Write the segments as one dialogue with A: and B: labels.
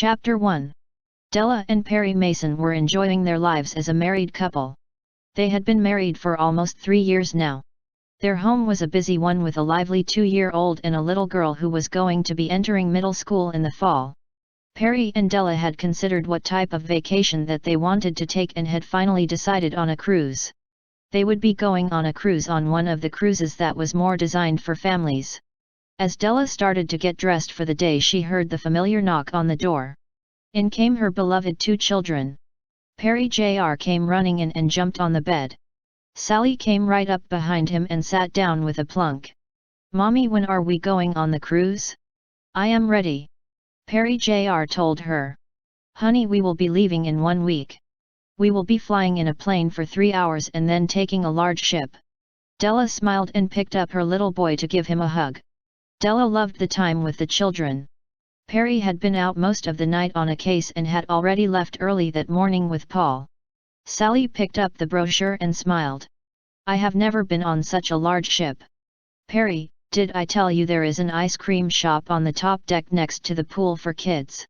A: Chapter 1. Della and Perry Mason were enjoying their lives as a married couple. They had been married for almost 3 years now. Their home was a busy one with a lively 2-year-old and a little girl who was going to be entering middle school in the fall. Perry and Della had considered what type of vacation that they wanted to take and had finally decided on a cruise. They would be going on a cruise on one of the cruises that was more designed for families. As Della started to get dressed for the day, she heard the familiar knock on the door. In came her beloved 2 children. Perry Jr. came running in and jumped on the bed. Sally came right up behind him and sat down with a plunk. "Mommy, when are we going on the cruise?" "I am ready," Perry Jr. told her. "Honey, we will be leaving in 1 week. We will be flying in a plane for 3 hours and then taking a large ship." Della smiled and picked up her little boy to give him a hug. Della loved the time with the children. Perry had been out most of the night on a case and had already left early that morning with Paul. Sally picked up the brochure and smiled. "I have never been on such a large ship. Perry, did I tell you there is an ice cream shop on the top deck next to the pool for kids?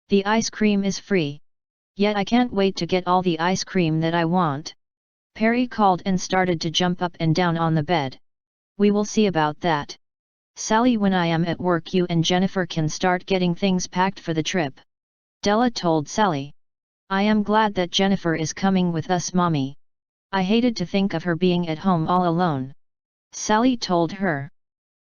A: The ice cream is free. Yet I can't wait to get all the ice cream that I want." Perry called and started to jump up and down on the bed. "We will see about that. Sally, when I am at work, you and Jennifer can start getting things packed for the trip," Della told Sally. "I am glad that Jennifer is coming with us, Mommy. I hated to think of her being at home all alone," Sally told her.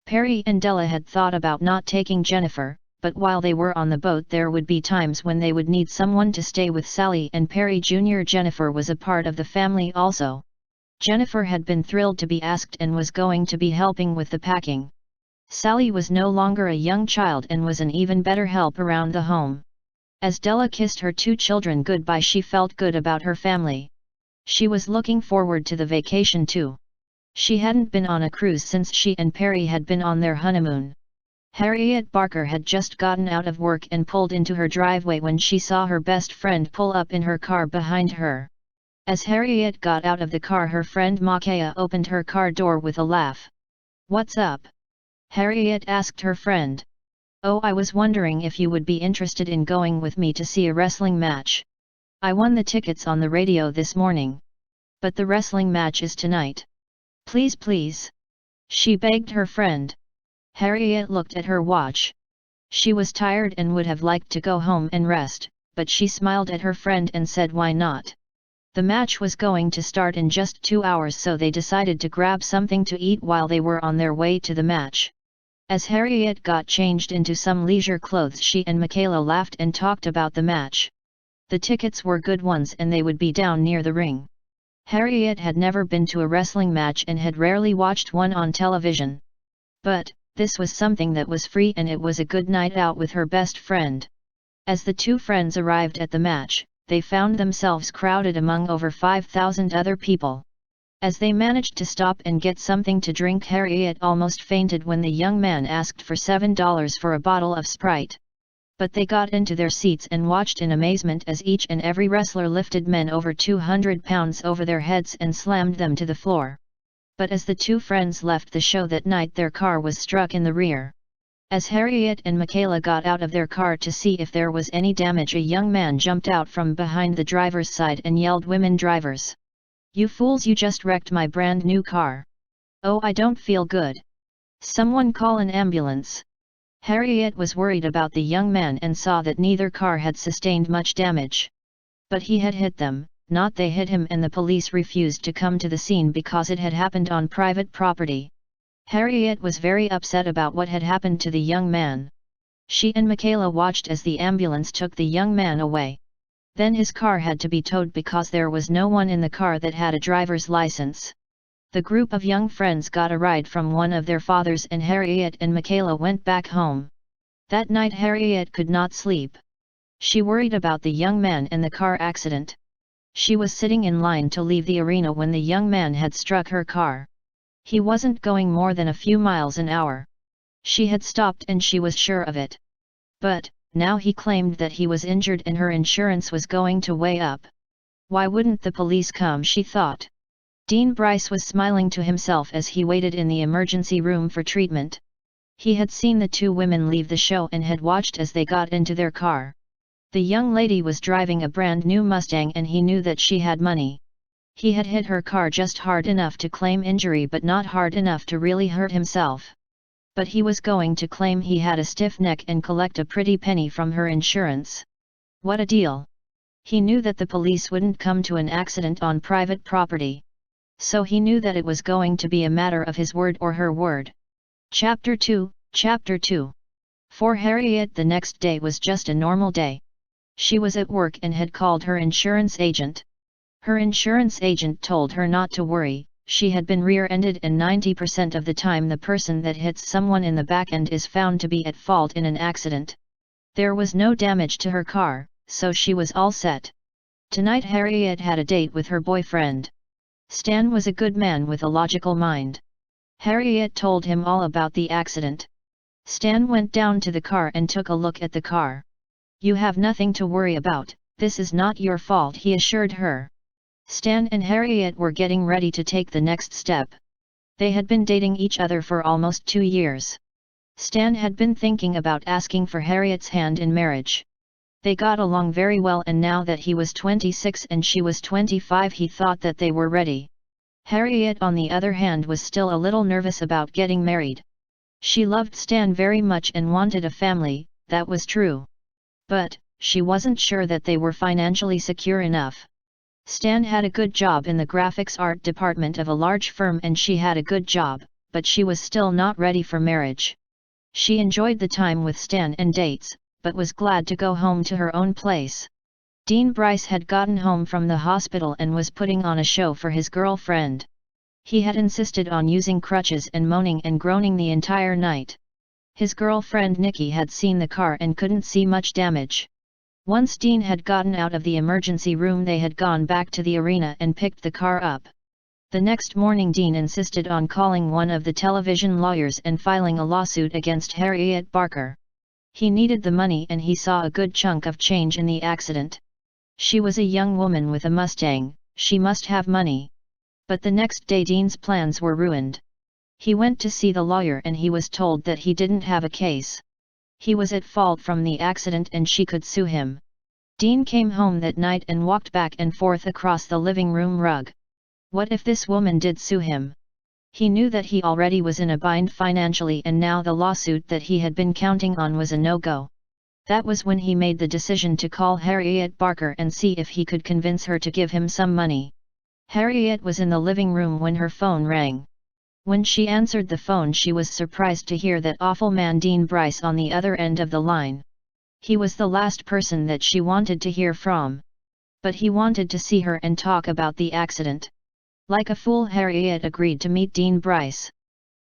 A: Perry and Della had thought about not taking Jennifer, but while they were on the boat there would be times when they would need someone to stay with Sally and Perry Jr. Jennifer was a part of the family also. Jennifer had been thrilled to be asked and was going to be helping with the packing. Sally was no longer a young child and was an even better help around the home. As Della kissed her 2 children goodbye, she felt good about her family. She was looking forward to the vacation too. She hadn't been on a cruise since she and Perry had been on their honeymoon. Harriet Barker had just gotten out of work and pulled into her driveway when she saw her best friend pull up in her car behind her. As Harriet got out of the car, her friend Makaya opened her car door with a laugh. "What's up?" Harriet asked her friend. "Oh, I was wondering if you would be interested in going with me to see a wrestling match. I won the tickets on the radio this morning. But the wrestling match is tonight. Please, please," she begged her friend. Harriet looked at her watch. She was tired and would have liked to go home and rest, but she smiled at her friend and said why not. The match was going to start in just 2 hours, so they decided to grab something to eat while they were on their way to the match. As Harriet got changed into some leisure clothes, she and Michaela laughed and talked about the match. The tickets were good ones and they would be down near the ring. Harriet had never been to a wrestling match and had rarely watched one on television. But this was something that was free and it was a good night out with her best friend. As the 2 friends arrived at the match, they found themselves crowded among over 5,000 other people. As they managed to stop and get something to drink, Harriet almost fainted when the young man asked for $7 for a bottle of Sprite. But they got into their seats and watched in amazement as each and every wrestler lifted men over 200 pounds over their heads and slammed them to the floor. But as the 2 friends left the show that night, their car was struck in the rear. As Harriet and Michaela got out of their car to see if there was any damage, a young man jumped out from behind the driver's side and yelled, "Women drivers! You fools, you just wrecked my brand new car. Oh, I don't feel good. Someone call an ambulance." Harriet was worried about the young man and saw that neither car had sustained much damage. But he had hit them, not they hit him, and the police refused to come to the scene because it had happened on private property. Harriet was very upset about what had happened to the young man. She and Michaela watched as the ambulance took the young man away. Then his car had to be towed because there was no one in the car that had a driver's license. The group of young friends got a ride from one of their fathers and Harriet and Michaela went back home. That night Harriet could not sleep. She worried about the young man and the car accident. She was sitting in line to leave the arena when the young man had struck her car. He wasn't going more than a few miles an hour. She had stopped and she was sure of it. But now he claimed that he was injured and her insurance was going to weigh up. Why wouldn't the police come, she thought. Dean Bryce was smiling to himself as he waited in the emergency room for treatment. He had seen the 2 women leave the show and had watched as they got into their car. The young lady was driving a brand new Mustang and he knew that she had money. He had hit her car just hard enough to claim injury but not hard enough to really hurt himself. But he was going to claim he had a stiff neck and collect a pretty penny from her insurance. What a deal! He knew that the police wouldn't come to an accident on private property. So he knew that it was going to be a matter of his word or her word. Chapter 2. For Harriet, the next day was just a normal day. She was at work and had called her insurance agent. Her insurance agent told her not to worry, she had been rear-ended and 90% of the time the person that hits someone in the back end is found to be at fault in an accident. There was no damage to her car, so she was all set. Tonight Harriet had a date with her boyfriend. Stan was a good man with a logical mind. Harriet told him all about the accident. Stan went down to the car and took a look at the car. "You have nothing to worry about, this is not your fault," he assured her. Stan and Harriet were getting ready to take the next step. They had been dating each other for almost 2 years. Stan had been thinking about asking for Harriet's hand in marriage. They got along very well and now that he was 26 and she was 25 he thought that they were ready. Harriet on the other hand was still a little nervous about getting married. She loved Stan very much and wanted a family, that was true. But, she wasn't sure that they were financially secure enough. Stan had a good job in the graphics art department of a large firm and she had a good job, but she was still not ready for marriage. She enjoyed the time with Stan and dates, but was glad to go home to her own place. Dean Bryce had gotten home from the hospital and was putting on a show for his girlfriend. He had insisted on using crutches and moaning and groaning the entire night. His girlfriend Nikki had seen the car and couldn't see much damage. Once Dean had gotten out of the emergency room they had gone back to the arena and picked the car up. The next morning Dean insisted on calling one of the television lawyers and filing a lawsuit against Harriet Barker. He needed the money and he saw a good chunk of change in the accident. She was a young woman with a Mustang, she must have money. But the next day Dean's plans were ruined. He went to see the lawyer and he was told that he didn't have a case. He was at fault from the accident and she could sue him. Dean came home that night and walked back and forth across the living room rug. What if this woman did sue him? He knew that he already was in a bind financially and now the lawsuit that he had been counting on was a no-go. That was when he made the decision to call Harriet Barker and see if he could convince her to give him some money. Harriet was in the living room when her phone rang. When she answered the phone she was surprised to hear that awful man Dean Bryce on the other end of the line. He was the last person that she wanted to hear from. But he wanted to see her and talk about the accident. Like a fool Harriet agreed to meet Dean Bryce.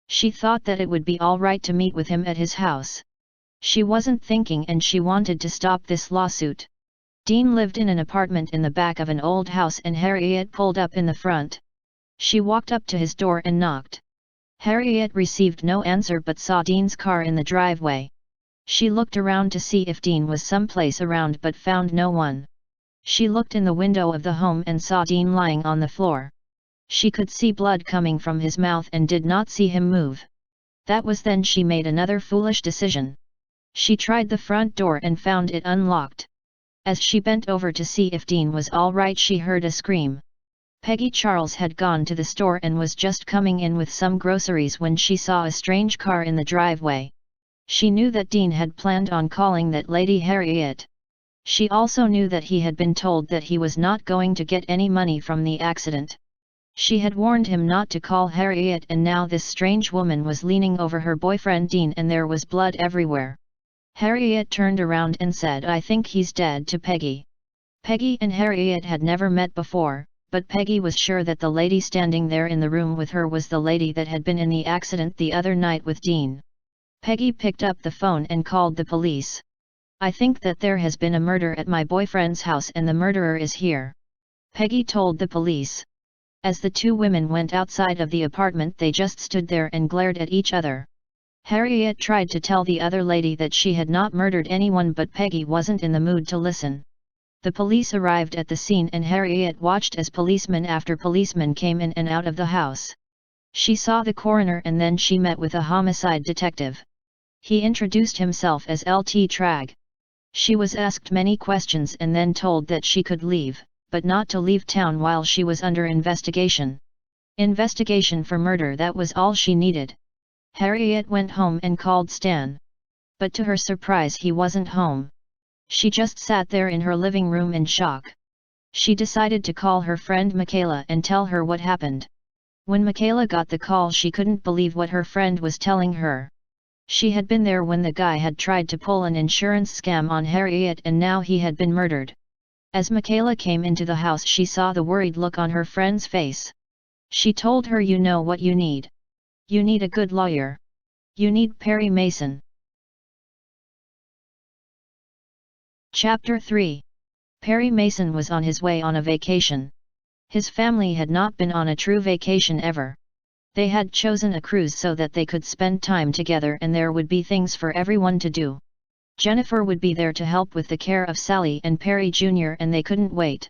A: She thought that it would be all right to meet with him at his house. She wasn't thinking and she wanted to stop this lawsuit. Dean lived in an apartment in the back of an old house and Harriet pulled up in the front. She walked up to his door and knocked. Harriet received no answer but saw Dean's car in the driveway. She looked around to see if Dean was someplace around but found no one. She looked in the window of the home and saw Dean lying on the floor. She could see blood coming from his mouth and did not see him move. That was then she made another foolish decision. She tried the front door and found it unlocked. As she bent over to see if Dean was all right she heard a scream. Peggy Charles had gone to the store and was just coming in with some groceries when she saw a strange car in the driveway. She knew that Dean had planned on calling that lady Harriet. She also knew that he had been told that he was not going to get any money from the accident. She had warned him not to call Harriet and now this strange woman was leaning over her boyfriend Dean and there was blood everywhere. Harriet turned around and said, "I think he's dead," to Peggy. Peggy and Harriet had never met before, but Peggy was sure that the lady standing there in the room with her was the lady that had been in the accident the other night with Dean. Peggy picked up the phone and called the police. "I think that there has been a murder at my boyfriend's house and the murderer is here," Peggy told the police. As the two women went outside of the apartment they just stood there and glared at each other. Harriet tried to tell the other lady that she had not murdered anyone but Peggy wasn't in the mood to listen. The police arrived at the scene and Harriet watched as policeman after policeman came in and out of the house. She saw the coroner and then she met with a homicide detective. He introduced himself as Lt. Trag. She was asked many questions and then told that she could leave, but not to leave town while she was under investigation. Investigation for murder, that was all she needed. Harriet went home and called Stan. But to her surprise he wasn't home. She just sat there in her living room in shock. She decided to call her friend Michaela and tell her what happened. When Michaela got the call, she couldn't believe what her friend was telling her. She had been there when the guy had tried to pull an insurance scam on Harriet and now he had been murdered. As Michaela came into the house, she saw the worried look on her friend's face. She told her, "You know what you need. You need a good lawyer. You need Perry Mason." Chapter 3. Perry Mason was on his way on a vacation. His family had not been on a true vacation ever. They had chosen a cruise so that they could spend time together and there would be things for everyone to do. Jennifer would be there to help with the care of Sally and Perry Jr. and they couldn't wait.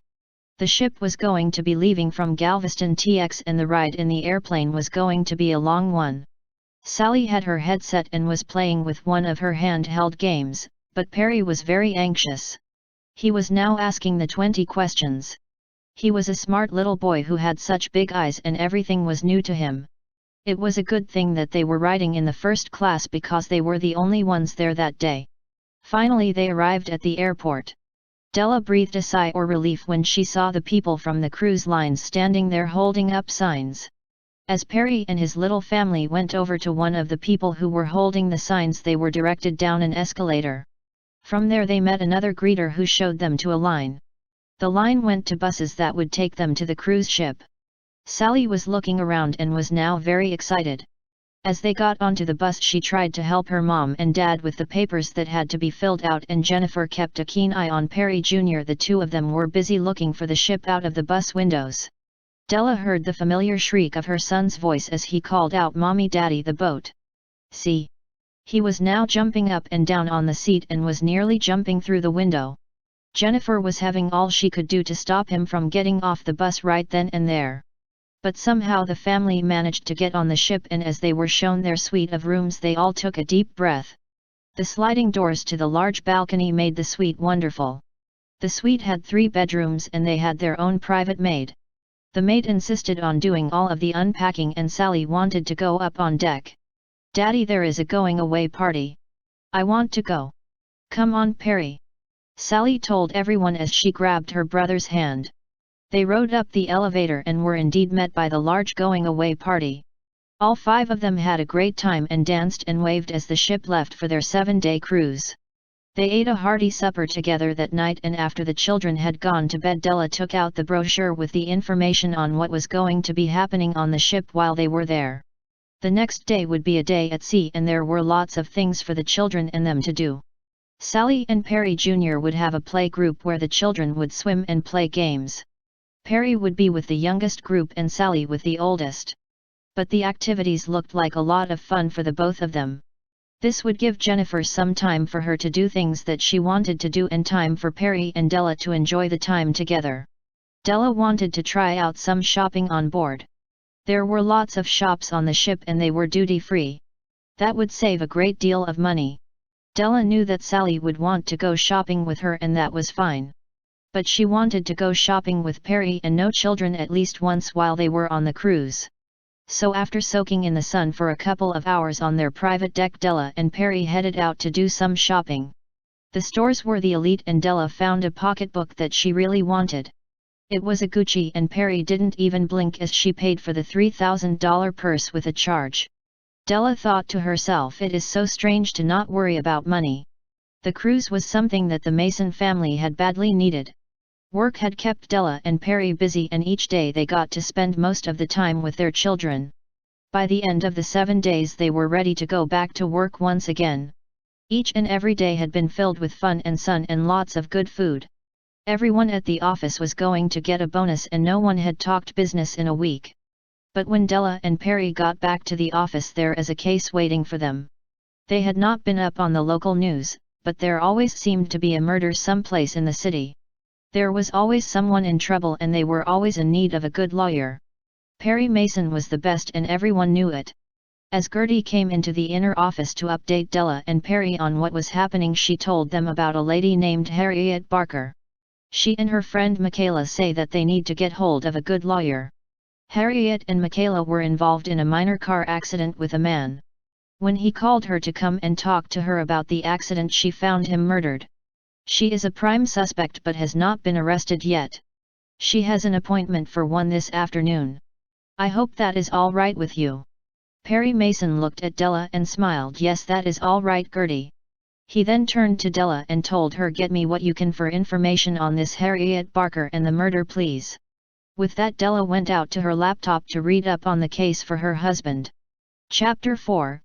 A: The ship was going to be leaving from Galveston TX and the ride in the airplane was going to be a long one. Sally had her headset and was playing with one of her handheld games, but Perry was very anxious. He was now asking the 20 questions. He was a smart little boy who had such big eyes and everything was new to him. It was a good thing that they were riding in the first class because they were the only ones there that day. Finally they arrived at the airport. Della breathed a sigh of relief when she saw the people from the cruise lines standing there holding up signs. As Perry and his little family went over to one of the people who were holding the signs, they were directed down an escalator. From there they met another greeter who showed them to a line. The line went to buses that would take them to the cruise ship. Sally was looking around and was now very excited. As they got onto the bus, she tried to help her mom and dad with the papers that had to be filled out, and Jennifer kept a keen eye on Perry Jr. The two of them were busy looking for the ship out of the bus windows. Della heard the familiar shriek of her son's voice as he called out, "Mommy, Daddy, the boat." "See!" He was now jumping up and down on the seat and was nearly jumping through the window. Jennifer was having all she could do to stop him from getting off the bus right then and there. But somehow the family managed to get on the ship, and as they were shown their suite of rooms they all took a deep breath. The sliding doors to the large balcony made the suite wonderful. The suite had 3 bedrooms and they had their own private maid. The maid insisted on doing all of the unpacking and Sally wanted to go up on deck. "Daddy, there is a going away party. I want to go." "Come on, Perry," Sally told everyone as she grabbed her brother's hand. They rode up the elevator and were indeed met by the large going-away party. All 5 of them had a great time and danced and waved as the ship left for their 7-day cruise. They ate a hearty supper together that night, and after the children had gone to bed, Della took out the brochure with the information on what was going to be happening on the ship while they were there. The next day would be a day at sea and there were lots of things for the children and them to do. Sally and Perry Jr. would have a play group where the children would swim and play games. Perry would be with the youngest group and Sally with the oldest. But the activities looked like a lot of fun for the both of them. This would give Jennifer some time for her to do things that she wanted to do and time for Perry and Della to enjoy the time together. Della wanted to try out some shopping on board. There were lots of shops on the ship and they were duty-free. That would save a great deal of money. Della knew that Sally would want to go shopping with her and that was fine. But she wanted to go shopping with Perry and no children at least once while they were on the cruise. So after soaking in the sun for a couple of hours on their private deck, Della and Perry headed out to do some shopping. The stores were the Elite and Della found a pocketbook that she really wanted. It was a Gucci and Perry didn't even blink as she paid for the $3,000 purse with a charge. Della thought to herself, it is so strange to not worry about money. The cruise was something that the Mason family had badly needed. Work had kept Della and Perry busy and each day they got to spend most of the time with their children. By the end of the 7 days they were ready to go back to work once again. Each and every day had been filled with fun and sun and lots of good food. Everyone at the office was going to get a bonus and no one had talked business in a week. But when Della and Perry got back to the office, there is a case waiting for them. They had not been up on the local news, but there always seemed to be a murder someplace in the city. There was always someone in trouble and they were always in need of a good lawyer. Perry Mason was the best and everyone knew it. As Gertie came into the inner office to update Della and Perry on what was happening, she told them about a lady named Harriet Barker. She and her friend Michaela say that they need to get hold of a good lawyer. Harriet and Michaela were involved in a minor car accident with a man. When he called her to come and talk to her about the accident, she found him murdered. She is a prime suspect but has not been arrested yet. She has an appointment for 1 this afternoon. I hope that is all right with you. Perry Mason looked at Della and smiled. Yes, that is all right, Gertie. He then turned to Della and told her, get me what you can for information on this Harriet Barker and the murder, please. With that, Della went out to her laptop to read up on the case for her husband. Chapter 4.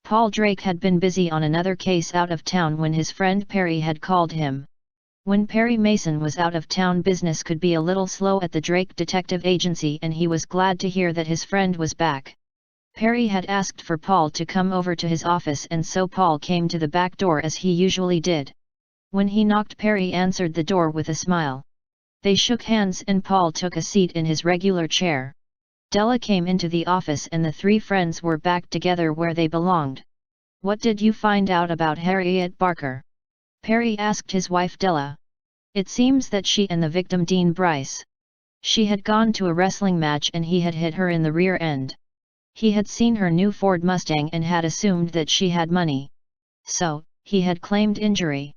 A: Paul Drake had been busy on another case out of town when his friend Perry had called him. When Perry Mason was out of town, business could be a little slow at the Drake Detective Agency, and he was glad to hear that his friend was back. Perry had asked for Paul to come over to his office, and so Paul came to the back door as he usually did. When he knocked, Perry answered the door with a smile. They shook hands and Paul took a seat in his regular chair. Della came into the office and the three friends were back together where they belonged. What did you find out about Harriet Barker? Perry asked his wife Della. It seems that she and the victim Dean Bryce. She had gone to a wrestling match and he had hit her in the rear end. He had seen her new Ford Mustang and had assumed that she had money. So, he had claimed injury.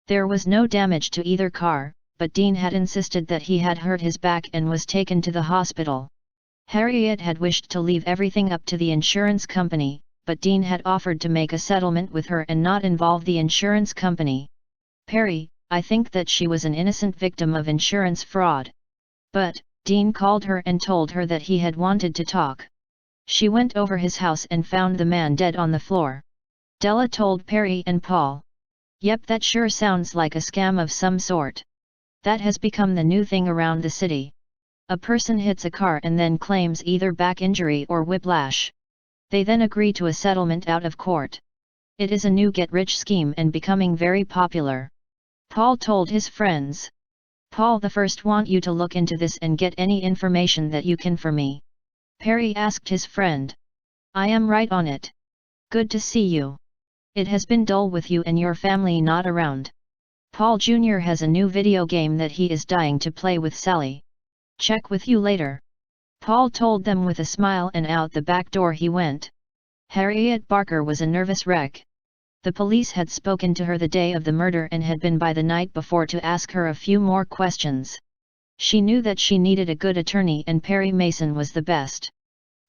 A: There was no damage to either car, but Dean had insisted that he had hurt his back and was taken to the hospital. Harriet had wished to leave everything up to the insurance company, but Dean had offered to make a settlement with her and not involve the insurance company. Perry, I think that she was an innocent victim of insurance fraud. But, Dean called her and told her that he had wanted to talk. She went over his house and found the man dead on the floor. Della told Perry and Paul. Yep, that sure sounds like a scam of some sort. That has become the new thing around the city. A person hits a car and then claims either back injury or whiplash. They then agree to a settlement out of court. It is a new get-rich scheme and becoming very popular. Paul told his friends. Paul, the first want you to look into this and get any information that you can for me. Perry asked his friend. I am right on it. Good to see you. It has been dull with you and your family not around. Paul Jr. has a new video game that he is dying to play with Sally. Check with you later. Paul told them with a smile and out the back door he went. Harriet Barker was a nervous wreck. The police had spoken to her the day of the murder and had been by the night before to ask her a few more questions. She knew that she needed a good attorney and Perry Mason was the best.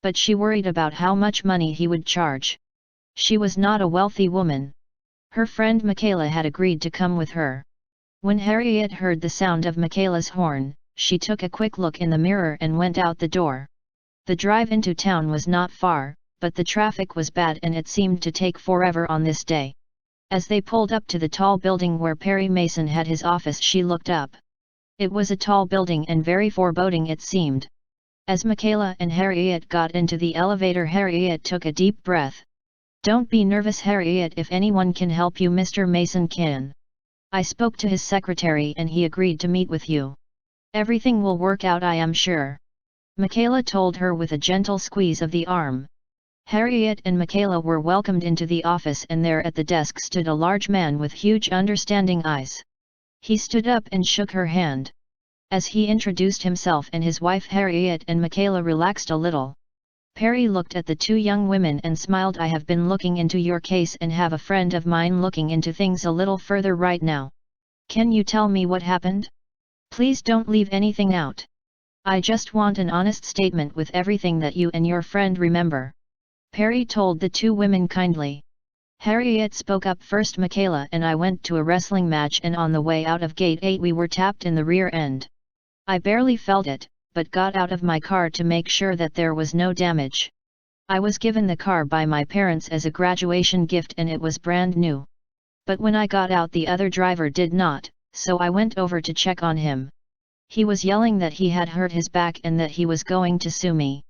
A: But she worried about how much money he would charge. She was not a wealthy woman. Her friend Michaela had agreed to come with her. When Harriet heard the sound of Michaela's horn, she took a quick look in the mirror and went out the door. The drive into town was not far, but the traffic was bad and it seemed to take forever on this day. As they pulled up to the tall building where Perry Mason had his office, she looked up. It was a tall building and very foreboding it seemed. As Michaela and Harriet got into the elevator, Harriet took a deep breath. Don't be nervous, Harriet, if anyone can help you, Mr. Mason can. I spoke to his secretary and he agreed to meet with you. Everything will work out, I am sure. Michaela told her with a gentle squeeze of the arm. Harriet and Michaela were welcomed into the office and there at the desk stood a large man with huge understanding eyes. He stood up and shook her hand. As he introduced himself and his wife, Harriet and Michaela relaxed a little. Perry looked at the two young women and smiled. I have been looking into your case and have a friend of mine looking into things a little further right now. Can you tell me what happened? Please don't leave anything out. I just want an honest statement with everything that you and your friend remember. Perry told the two women kindly. Harriet spoke up first. Michaela and I went to a wrestling match and on the way out of gate 8 we were tapped in the rear end. I barely felt it, but got out of my car to make sure that there was no damage. I was given the car by my parents as a graduation gift and it was brand new. But when I got out the other driver did not, so I went over to check on him. He was yelling that he had hurt his back and that he was going to sue me.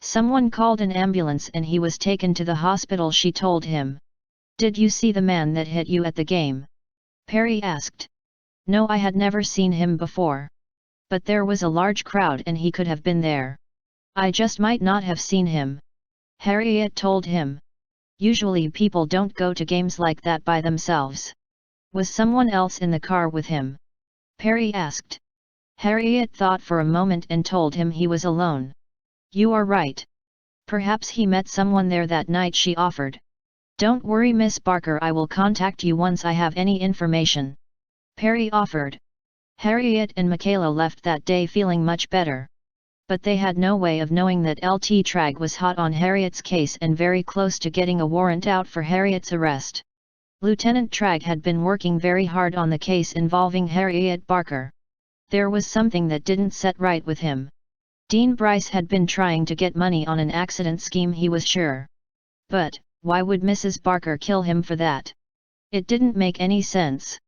A: Someone called an ambulance and he was taken to the hospital, she told him. Did you see the man that hit you at the game? Perry asked. No, I had never seen him before. But there was a large crowd and he could have been there. I just might not have seen him. Harriet told him. Usually people don't go to games like that by themselves. Was someone else in the car with him? Perry asked. Harriet thought for a moment and told him he was alone. You are right. Perhaps he met someone there that night, she offered. Don't worry, Miss Barker, I will contact you once I have any information. Perry offered. Harriet and Michaela left that day feeling much better. But they had no way of knowing that Lt. Tragg was hot on Harriet's case and very close to getting a warrant out for Harriet's arrest. Lieutenant Tragg had been working very hard on the case involving Harriet Barker. There was something that didn't set right with him. Dean Bryce had been trying to get money on an accident scheme, he was sure. But, why would Mrs. Barker kill him for that? It didn't make any sense.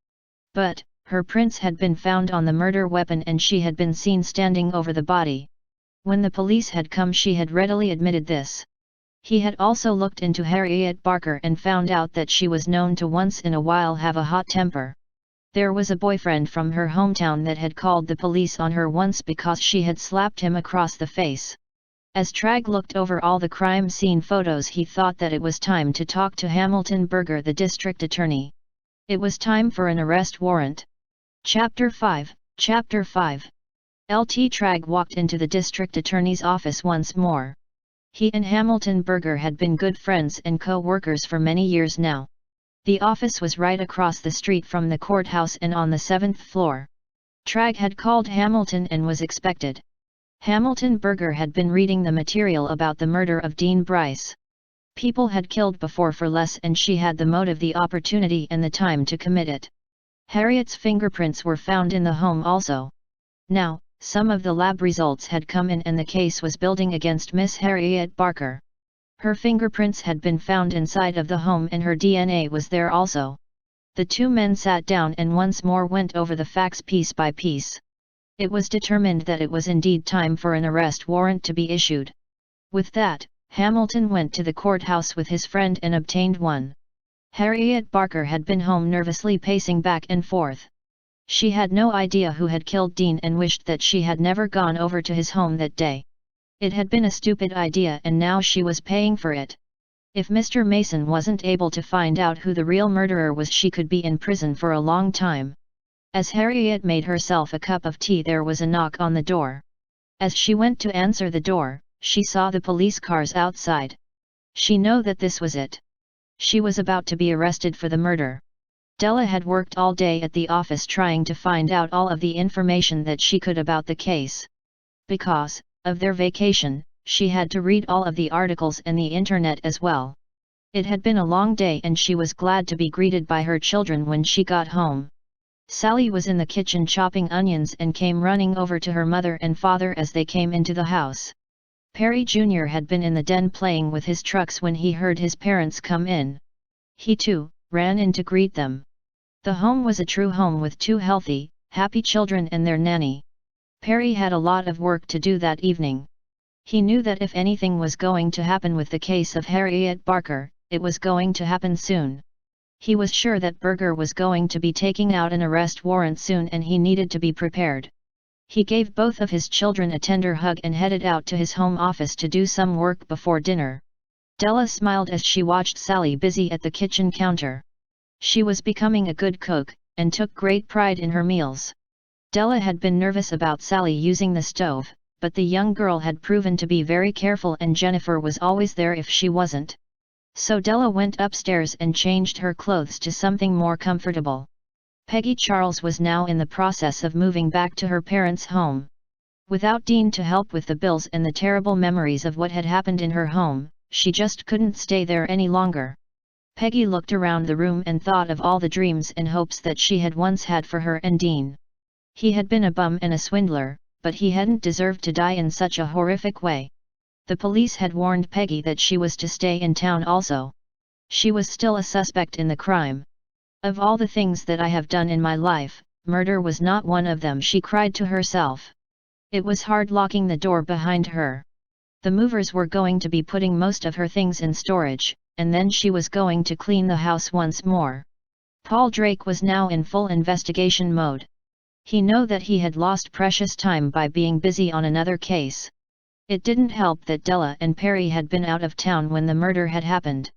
A: But, her prints had been found on the murder weapon and she had been seen standing over the body. When the police had come, she had readily admitted this. He had also looked into Harriet Barker and found out that she was known to once in a while have a hot temper. There was a boyfriend from her hometown that had called the police on her once because she had slapped him across the face. As Tragg looked over all the crime scene photos, he thought that it was time to talk to Hamilton Berger, the district attorney. It was time for an arrest warrant. Chapter 5. Lt. Tragg walked into the district attorney's office once more. He and Hamilton Berger had been good friends and co-workers for many years now. The office was right across the street from the courthouse and on the 7th floor. Tragg had called Hamilton and was expected. Hamilton Berger had been reading the material about the murder of Dean Bryce. People had killed before for less, and she had the motive, the opportunity and the time to commit it. Harriet's fingerprints were found in the home also. Now, some of the lab results had come in and the case was building against Miss Harriet Barker. Her fingerprints had been found inside of the home and her DNA was there also. The two men sat down and once more went over the facts piece by piece. It was determined that it was indeed time for an arrest warrant to be issued. With that, Hamilton went to the courthouse with his friend and obtained one. Harriet Barker had been home nervously pacing back and forth. She had no idea who had killed Dean and wished that she had never gone over to his home that day. It had been a stupid idea and now she was paying for it. If Mr. Mason wasn't able to find out who the real murderer was, she could be in prison for a long time. As Harriet made herself a cup of tea, there was a knock on the door. As she went to answer the door, she saw the police cars outside. She knew that this was it. She was about to be arrested for the murder. Della had worked all day at the office trying to find out all of the information that she could about the case. Because of their vacation, she had to read all of the articles and the internet as well. It had been a long day and she was glad to be greeted by her children when she got home. Sally was in the kitchen chopping onions and came running over to her mother and father as they came into the house. Perry Jr. had been in the den playing with his trucks when he heard his parents come in. He too ran in to greet them. The home was a true home with two healthy, happy children and their nanny. Perry had a lot of work to do that evening. He knew that if anything was going to happen with the case of Harriet Barker, it was going to happen soon. He was sure that Berger was going to be taking out an arrest warrant soon and he needed to be prepared. He gave both of his children a tender hug and headed out to his home office to do some work before dinner. Della smiled as she watched Sally busy at the kitchen counter. She was becoming a good cook, and took great pride in her meals. Della had been nervous about Sally using the stove, but the young girl had proven to be very careful and Jennifer was always there if she wasn't. So Della went upstairs and changed her clothes to something more comfortable. Peggy Charles was now in the process of moving back to her parents' home. Without Dean to help with the bills and the terrible memories of what had happened in her home, she just couldn't stay there any longer. Peggy looked around the room and thought of all the dreams and hopes that she had once had for her and Dean. He had been a bum and a swindler, but he hadn't deserved to die in such a horrific way. The police had warned Peggy that she was to stay in town also. She was still a suspect in the crime. Of all the things that I have done in my life, murder was not one of them, she cried to herself. It was hard locking the door behind her. The movers were going to be putting most of her things in storage, and then she was going to clean the house once more. Paul Drake was now in full investigation mode. He knew that he had lost precious time by being busy on another case. It didn't help that Della and Perry had been out of town when the murder had happened.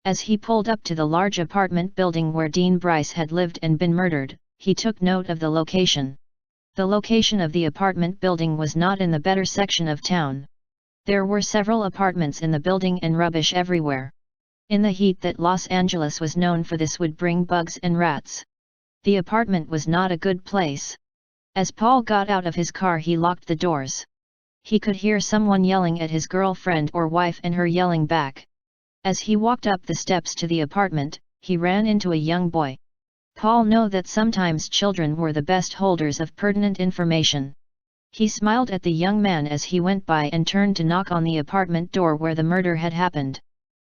A: As he pulled up to the large apartment building where Dean Bryce had lived and been murdered, he took note of the location. The location of the apartment building was not in the better section of town. There were several apartments in the building and rubbish everywhere. In the heat that Los Angeles was known for, this would bring bugs and rats. The apartment was not a good place. As Paul got out of his car, he locked the doors. He could hear someone yelling at his girlfriend or wife and her yelling back. As he walked up the steps to the apartment, he ran into a young boy. Paul knew that sometimes children were the best holders of pertinent information. He smiled at the young man as he went by and turned to knock on the apartment door where the murder had happened.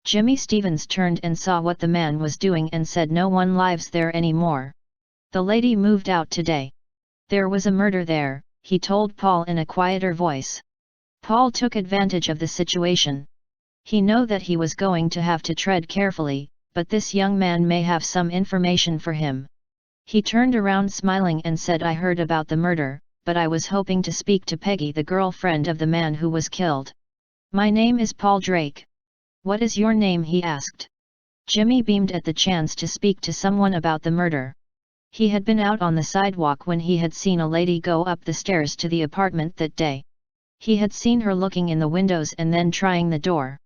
A: Jimmy Stevens turned and saw what the man was doing and said, "No one lives there anymore. The lady moved out today." "There was a murder there," he told Paul in a quieter voice. Paul took advantage of the situation. He knew that he was going to have to tread carefully, but this young man may have some information for him. He turned around smiling and said, "I heard about the murder, but I was hoping to speak to Peggy, the girlfriend of the man who was killed." "My name is Paul Drake." "What is your name?" he asked. Jimmy beamed at the chance to speak to someone about the murder. He had been out on the sidewalk when he had seen a lady go up the stairs to the apartment that day. He had seen her looking in the windows and then trying the door.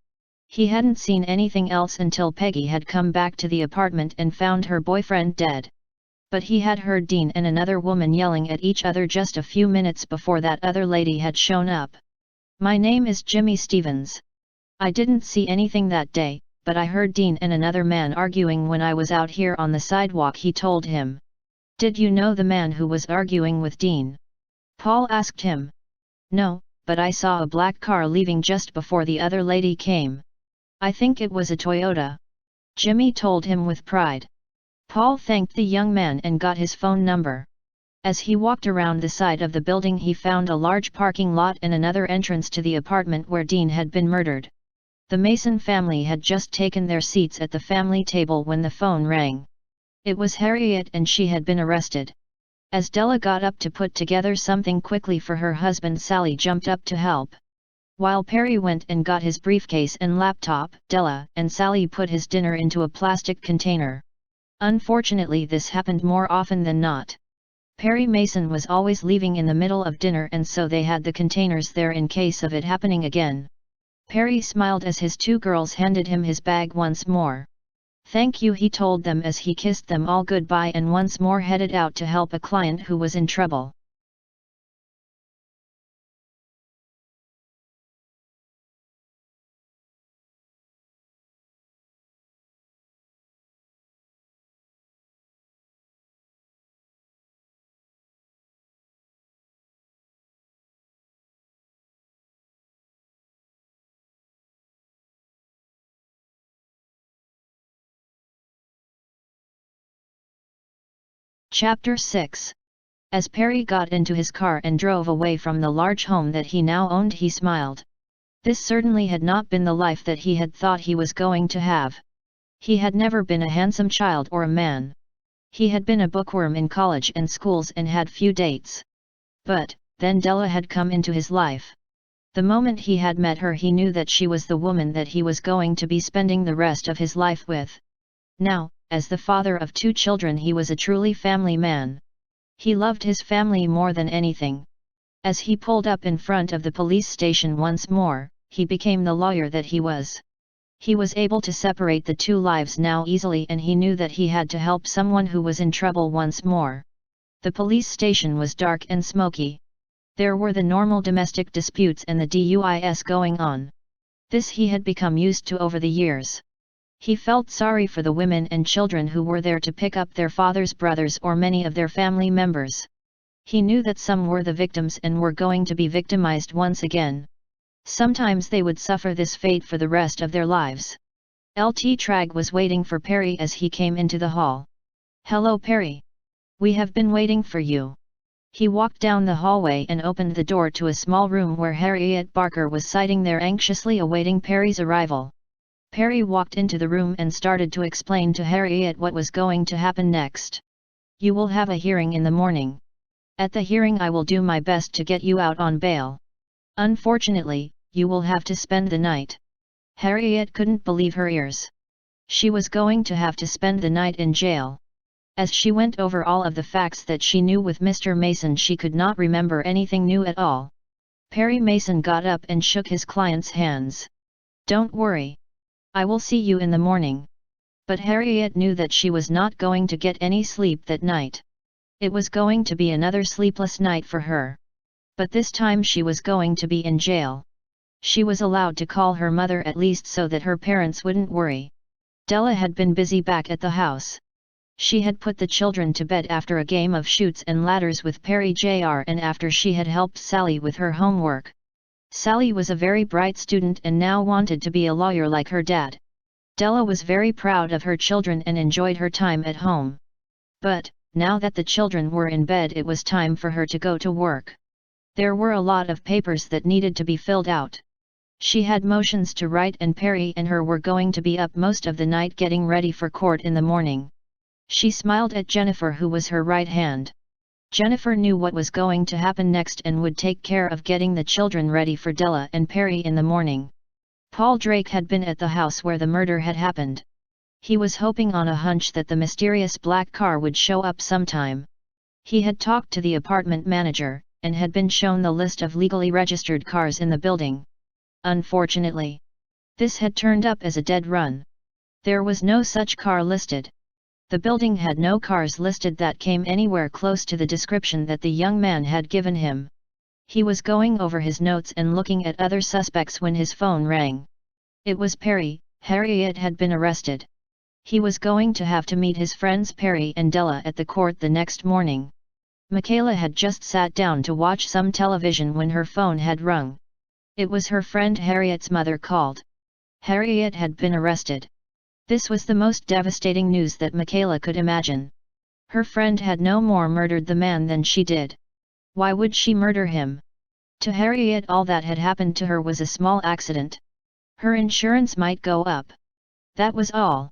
A: He hadn't seen anything else until Peggy had come back to the apartment and found her boyfriend dead. But he had heard Dean and another woman yelling at each other just a few minutes before that other lady had shown up. "My name is Jimmy Stevens. I didn't see anything that day, but I heard Dean and another man arguing when I was out here on the sidewalk," he told him. "Did you know the man who was arguing with Dean?" Paul asked him. "No, but I saw a black car leaving just before the other lady came. I think it was a Toyota," Jimmy told him with pride. Paul thanked the young man and got his phone number. As he walked around the side of the building, he found a large parking lot and another entrance to the apartment where Dean had been murdered. The Mason family had just taken their seats at the family table when the phone rang. It was Harriet and she had been arrested. As Della got up to put together something quickly for her husband, Sally jumped up to help. While Perry went and got his briefcase and laptop, Della and Sally put his dinner into a plastic container. Unfortunately, this happened more often than not. Perry Mason was always leaving in the middle of dinner, and so they had the containers there in case of it happening again. Perry smiled as his two girls handed him his bag once more. "Thank you," he told them as he kissed them all goodbye and once more headed out to help a client who was in trouble. Chapter 6. As Perry got into his car and drove away from the large home that he now owned, he smiled. This certainly had not been the life that he had thought he was going to have. He had never been a handsome child or a man. He had been a bookworm in college and schools and had few dates. But, then Della had come into his life. The moment he had met her, he knew that she was the woman that he was going to be spending the rest of his life with. Now, as the father of 2 children, he was a truly family man. He loved his family more than anything. As he pulled up in front of the police station once more, he became the lawyer that he was. He was able to separate the 2 lives now easily, and he knew that he had to help someone who was in trouble once more. The police station was dark and smoky. There were the normal domestic disputes and the DUIs going on. This he had become used to over the years. He felt sorry for the women and children who were there to pick up their father's brothers or many of their family members. He knew that some were the victims and were going to be victimized once again. Sometimes they would suffer this fate for the rest of their lives. Lt. Tragg was waiting for Perry as he came into the hall. "Hello, Perry. We have been waiting for you." He walked down the hallway and opened the door to a small room where Harriet Barker was sitting there anxiously awaiting Perry's arrival. Perry walked into the room and started to explain to Harriet what was going to happen next. "You will have a hearing in the morning. At the hearing I will do my best to get you out on bail. Unfortunately, you will have to spend the night. Harriet couldn't believe her ears. She was going to have to spend the night in jail. As she went over all of the facts that she knew with Mr. Mason, she could not remember anything new at all. Perry Mason got up and shook his client's hands. "Don't worry. I will see you in the morning." But Harriet knew that she was not going to get any sleep that night. It was going to be another sleepless night for her. But this time she was going to be in jail. She was allowed to call her mother at least so that her parents wouldn't worry. Della had been busy back at the house. She had put the children to bed after a game of chutes and ladders with Perry Jr. and after she had helped Sally with her homework. Sally was a very bright student and now wanted to be a lawyer like her dad. Della was very proud of her children and enjoyed her time at home. But, now that the children were in bed, it was time for her to go to work. There were a lot of papers that needed to be filled out. She had motions to write and Perry and her were going to be up most of the night getting ready for court in the morning. She smiled at Jennifer, who was her right hand. Jennifer knew what was going to happen next and would take care of getting the children ready for Della and Perry in the morning. Paul Drake had been at the house where the murder had happened. He was hoping on a hunch that the mysterious black car would show up sometime. He had talked to the apartment manager, and had been shown the list of legally registered cars in the building. Unfortunately, this had turned up as a dead run. There was no such car listed. The building had no cars listed that came anywhere close to the description that the young man had given him. He was going over his notes and looking at other suspects when his phone rang. It was Perry. Harriet had been arrested. He was going to have to meet his friends Perry and Della at the court the next morning. Michaela had just sat down to watch some television when her phone had rung. It was her friend Harriet's mother called. Harriet had been arrested. This was the most devastating news that Michaela could imagine. Her friend had no more murdered the man than she did. Why would she murder him? To Harriet, all that had happened to her was a small accident. Her insurance might go up. That was all.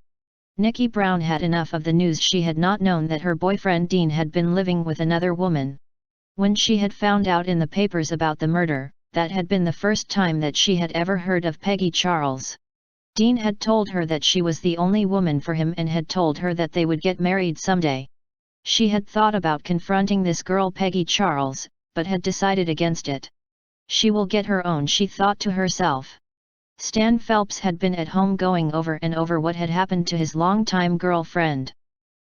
A: Nikki Brown had enough of the news. She had not known that her boyfriend Dean had been living with another woman. When she had found out in the papers about the murder, that had been the first time that she had ever heard of Peggy Charles. Dean had told her that she was the only woman for him and had told her that they would get married someday. She had thought about confronting this girl Peggy Charles, but had decided against it. She will get her own, she thought to herself. Stan Phelps had been at home going over and over what had happened to his longtime girlfriend.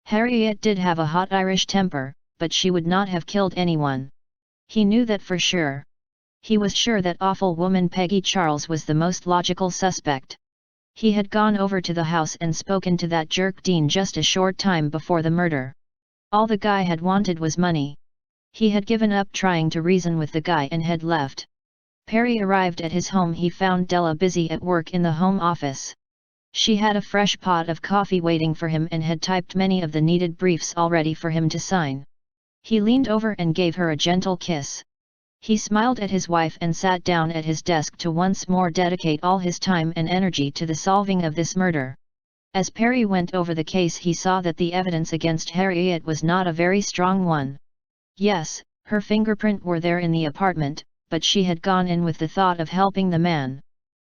A: Harriet did have a hot Irish temper, but she would not have killed anyone. He knew that for sure. He was sure that awful woman Peggy Charles was the most logical suspect. He had gone over to the house and spoken to that jerk Dean just a short time before the murder. All the guy had wanted was money. He had given up trying to reason with the guy and had left. Perry arrived at his home. He found Della busy at work in the home office. She had a fresh pot of coffee waiting for him and had typed many of the needed briefs already for him to sign. He leaned over and gave her a gentle kiss. He smiled at his wife and sat down at his desk to once more dedicate all his time and energy to the solving of this murder. As Perry went over the case, he saw that the evidence against Harriet was not a very strong one. Yes, her fingerprint were there in the apartment, but she had gone in with the thought of helping the man.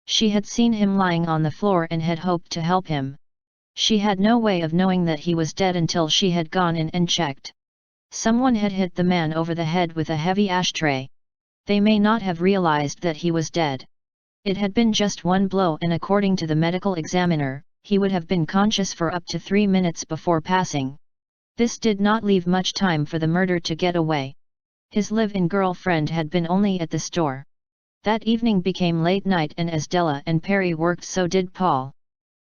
A: She had seen him lying on the floor and had hoped to help him. She had no way of knowing that he was dead until she had gone in and checked. Someone had hit the man over the head with a heavy ashtray. They may not have realized that he was dead. It had been just one blow, and according to the medical examiner, he would have been conscious for up to 3 minutes before passing. This did not leave much time for the murderer to get away. His live-in girlfriend had been only at the store. That evening became late night, and as Della and Perry worked, so did Paul.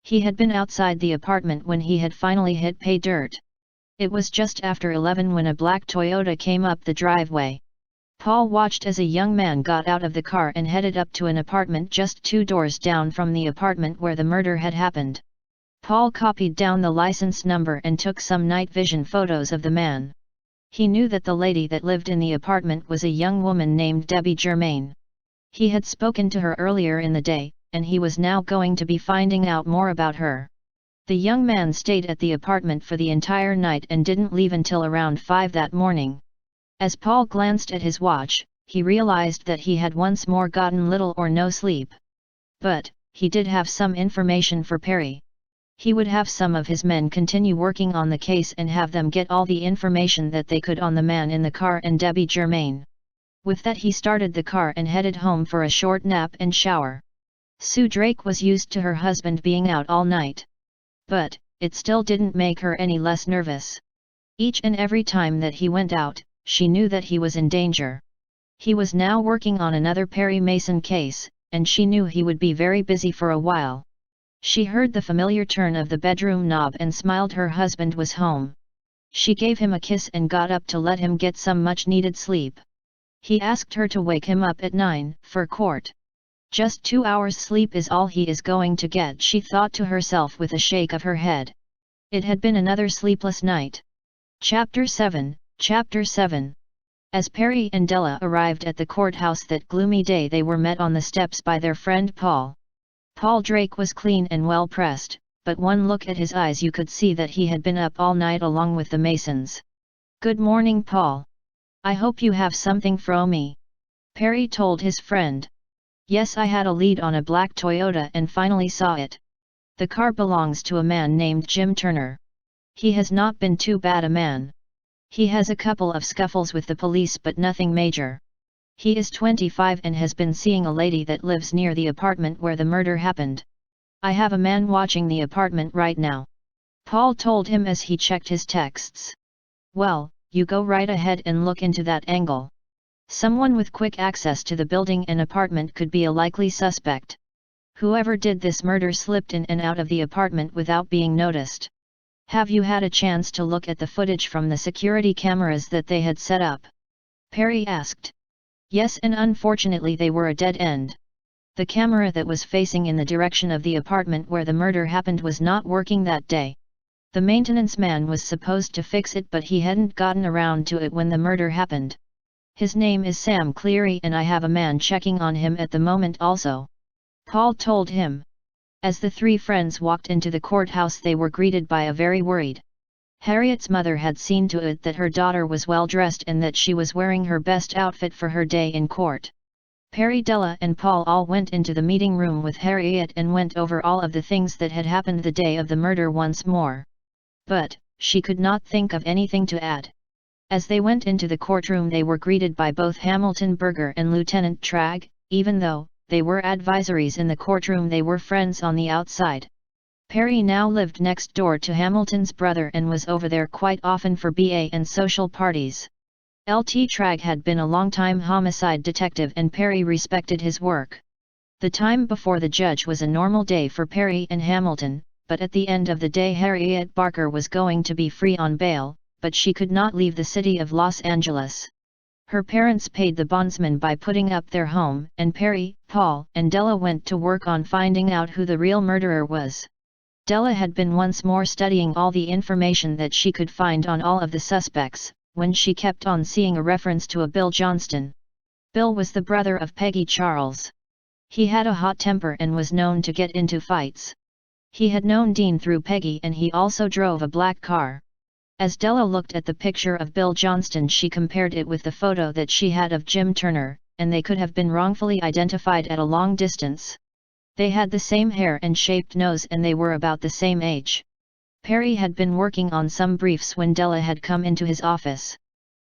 A: He had been outside the apartment when he had finally hit pay dirt. It was just after 11 when a black Toyota came up the driveway. Paul watched as a young man got out of the car and headed up to an apartment just 2 doors down from the apartment where the murder had happened. Paul copied down the license number and took some night vision photos of the man. He knew that the lady that lived in the apartment was a young woman named Debbie Germain. He had spoken to her earlier in the day, and he was now going to be finding out more about her. The young man stayed at the apartment for the entire night and didn't leave until around 5 that morning. As Paul glanced at his watch, he realized that he had once more gotten little or no sleep. But, he did have some information for Perry. He would have some of his men continue working on the case and have them get all the information that they could on the man in the car and Debbie Germain. With that he started the car and headed home for a short nap and shower. Sue Drake was used to her husband being out all night. But, it still didn't make her any less nervous. Each and every time that he went out, she knew that he was in danger. He was now working on another Perry Mason case, and she knew he would be very busy for a while. She heard the familiar turn of the bedroom knob and smiled. Her husband was home. She gave him a kiss and got up to let him get some much-needed sleep. He asked her to wake him up at 9 for court. Just 2 hours sleep is all he is going to get, she thought to herself with a shake of her head. It had been another sleepless night. Chapter 7. As Perry and Della arrived at the courthouse that gloomy day, they were met on the steps by their friend Paul. Paul Drake was clean and well pressed, but one look at his eyes you could see that he had been up all night along with the Masons. "Good morning, Paul. I hope you have something for me," Perry told his friend. "Yes, I had a lead on a black Toyota and finally saw it. The car belongs to a man named Jim Turner. He has not been too bad a man. He has a couple of scuffles with the police but nothing major. He is 25 and has been seeing a lady that lives near the apartment where the murder happened. I have a man watching the apartment right now," Paul told him as he checked his texts. "Well, you go right ahead and look into that angle. Someone with quick access to the building and apartment could be a likely suspect. Whoever did this murder slipped in and out of the apartment without being noticed. Have you had a chance to look at the footage from the security cameras that they had set up?" Perry asked. "Yes, and unfortunately they were a dead end. The camera that was facing in the direction of the apartment where the murder happened was not working that day. The maintenance man was supposed to fix it but he hadn't gotten around to it when the murder happened. His name is Sam Cleary and I have a man checking on him at the moment also," Paul told him. As the three friends walked into the courthouse they were greeted by a very worried. Harriet's mother had seen to it that her daughter was well dressed and that she was wearing her best outfit for her day in court. Perry, Della and Paul all went into the meeting room with Harriet and went over all of the things that had happened the day of the murder once more. But, she could not think of anything to add. As they went into the courtroom they were greeted by both Hamilton Berger and Lieutenant Tragg. Even though they were advisories in the courtroom they were friends on the outside. Perry now lived next door to Hamilton's brother and was over there quite often for BA and social parties. Lt. Tragg had been a long-time homicide detective and Perry respected his work. The time before the judge was a normal day for Perry and Hamilton, but at the end of the day Harriet Barker was going to be free on bail, but she could not leave the city of Los Angeles. Her parents paid the bondsman by putting up their home, and Perry, Paul, and Della went to work on finding out who the real murderer was. Della had been once more studying all the information that she could find on all of the suspects, when she kept on seeing a reference to a Bill Johnston. Bill was the brother of Peggy Charles. He had a hot temper and was known to get into fights. He had known Dean through Peggy and he also drove a black car. As Della looked at the picture of Bill Johnston she compared it with the photo that she had of Jim Turner, and they could have been wrongfully identified at a long distance. They had the same hair and shaped nose and they were about the same age. Perry had been working on some briefs when Della had come into his office.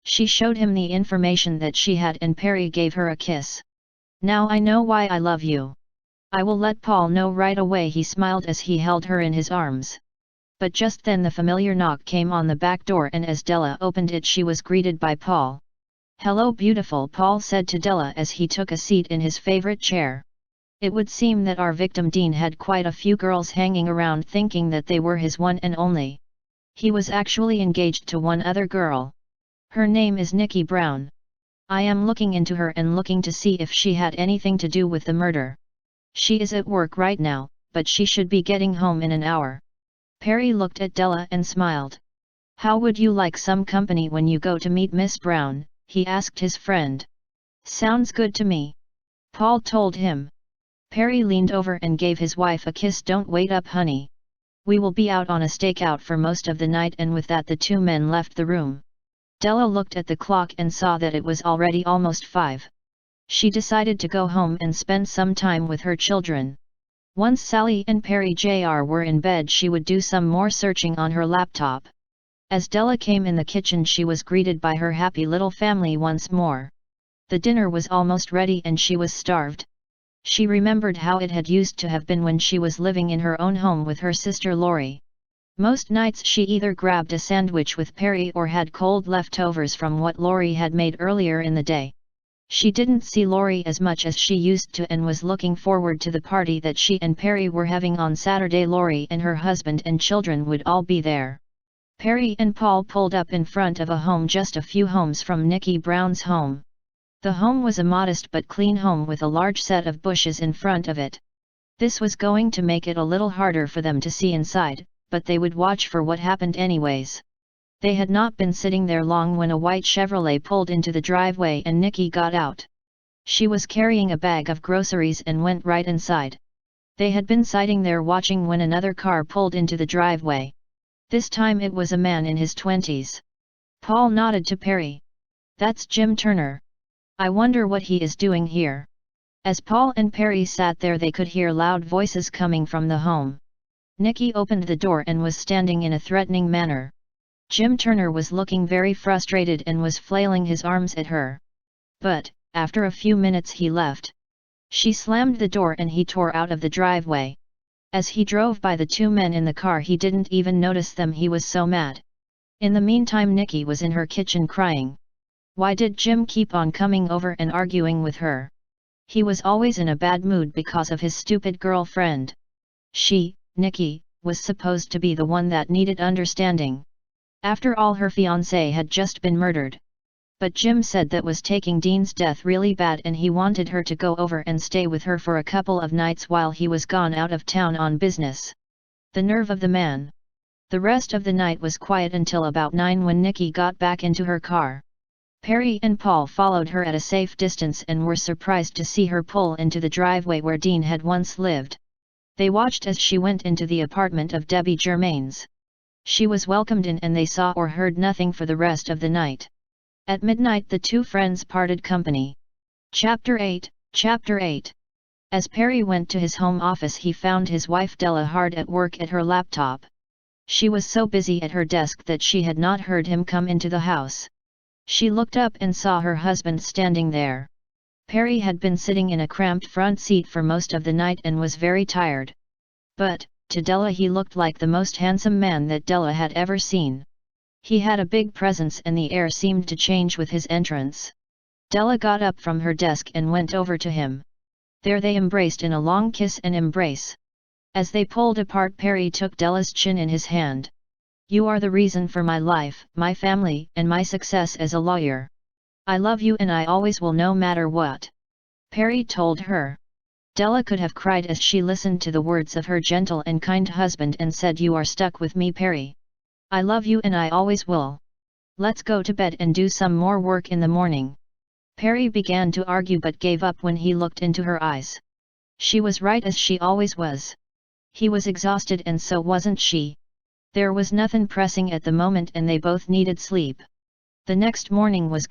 A: She showed him the information that she had and Perry gave her a kiss. "Now I know why I love you. I will let Paul know right away," he smiled as he held her in his arms. But just then the familiar knock came on the back door and as Della opened it she was greeted by Paul. "Hello beautiful," Paul said to Della as he took a seat in his favorite chair. It would seem that our victim Dean had quite a few girls hanging around thinking that they were his one and only. He was actually engaged to one other girl. Her name is Nikki Brown. I am looking into her and looking to see if she had anything to do with the murder. She is at work right now, but she should be getting home in an hour." Perry looked at Della and smiled. "How would you like some company when you go to meet Miss Brown?" he asked his friend. "Sounds good to me," Paul told him. Perry leaned over and gave his wife a kiss. "Don't wait up, honey. We will be out on a stakeout for most of the night," and with that the two men left the room. Della looked at the clock and saw that it was already almost 5. She decided to go home and spend some time with her children. Once Sally and Perry Jr. were in bed, she would do some more searching on her laptop. As Della came in the kitchen, she was greeted by her happy little family once more. The dinner was almost ready and she was starved. She remembered how it had used to have been when she was living in her own home with her sister Lori. Most nights she either grabbed a sandwich with Perry or had cold leftovers from what Lori had made earlier in the day. She didn't see Lori as much as she used to and was looking forward to the party that she and Perry were having on Saturday. Lori and her husband and children would all be there. Perry and Paul pulled up in front of a home just a few homes from Nikki Brown's home. The home was a modest but clean home with a large set of bushes in front of it. This was going to make it a little harder for them to see inside, but they would watch for what happened anyways. They had not been sitting there long when a white Chevrolet pulled into the driveway and Nikki got out. She was carrying a bag of groceries and went right inside. They had been sitting there watching when another car pulled into the driveway. This time it was a man in his 20s. Paul nodded to Perry. "That's Jim Turner. I wonder what he is doing here." As Paul and Perry sat there, they could hear loud voices coming from the home. Nikki opened the door and was standing in a threatening manner. Jim Turner was looking very frustrated and was flailing his arms at her. But, after a few minutes he left. She slammed the door and he tore out of the driveway. As he drove by the two men in the car, he didn't even notice them, he was so mad. In the meantime, Nikki was in her kitchen crying. Why did Jim keep on coming over and arguing with her? He was always in a bad mood because of his stupid girlfriend. She, Nikki, was supposed to be the one that needed understanding. After all, her fiancé had just been murdered. But Jim said that was taking Dean's death really bad and he wanted her to go over and stay with her for a couple of nights while he was gone out of town on business. The nerve of the man. The rest of the night was quiet until about 9 when Nikki got back into her car. Perry and Paul followed her at a safe distance and were surprised to see her pull into the driveway where Dean had once lived. They watched as she went into the apartment of Debbie Germain's. She was welcomed in and they saw or heard nothing for the rest of the night. At midnight the two friends parted company. Chapter 8. As Perry went to his home office, he found his wife Della hard at work at her laptop. She was so busy at her desk that she had not heard him come into the house. She looked up and saw her husband standing there. Perry had been sitting in a cramped front seat for most of the night and was very tired. But, to Della he looked like the most handsome man that Della had ever seen. He had a big presence and the air seemed to change with his entrance. Della got up from her desk and went over to him. There they embraced in a long kiss and embrace. As they pulled apart, Perry took Della's chin in his hand. "You are the reason for my life, my family, and my success as a lawyer. I love you and I always will, no matter what," Perry told her. Della could have cried as she listened to the words of her gentle and kind husband and said, "You are stuck with me, Perry. I love you and I always will. Let's go to bed and do some more work in the morning." Perry began to argue but gave up when he looked into her eyes. She was right, as she always was. He was exhausted and so wasn't she. There was nothing pressing at the moment and they both needed sleep. The next morning was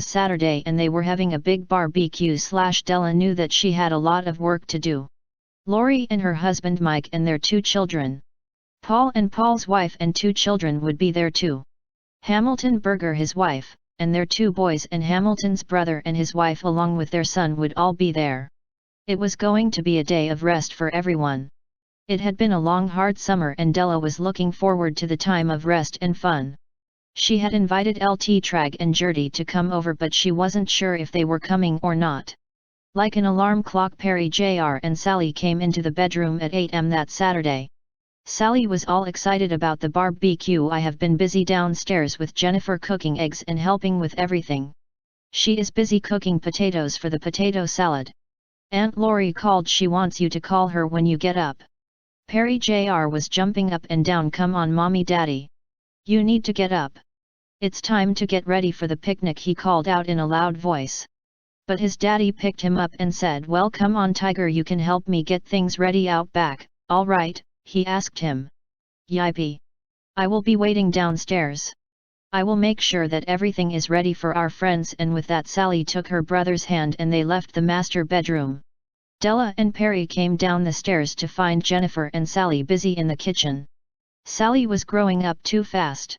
A: Saturday and they were having a big barbecue. Della knew that she had a lot of work to do. Lori and her husband Mike and their 2 children. Paul and Paul's wife and 2 children would be there too. Hamilton Berger, his wife, and their 2 boys, and Hamilton's brother and his wife along with their son would all be there. It was going to be a day of rest for everyone. It had been a long hard summer and Della was looking forward to the time of rest and fun. She had invited LT Trag and Gertie to come over but she wasn't sure if they were coming or not. Like an alarm clock, Perry Jr. and Sally came into the bedroom at 8 am that Saturday. Sally was all excited about the barbecue. "I have been busy downstairs with Jennifer cooking eggs and helping with everything. She is busy cooking potatoes for the potato salad. Aunt Lori called, she wants you to call her when you get up." Perry Jr. was jumping up and down. "Come on, Mommy, Daddy. You need to get up. It's time to get ready for the picnic," he called out in a loud voice. But his daddy picked him up and said, "Well, come on, Tiger, you can help me get things ready out back, all right?" he asked him. "Yippee! I will be waiting downstairs." I will make sure that everything is ready for our friends, and with that Sally took her brother's hand and they left the master bedroom. Della and Perry came down the stairs to find Jennifer and Sally busy in the kitchen. Sally was growing up too fast.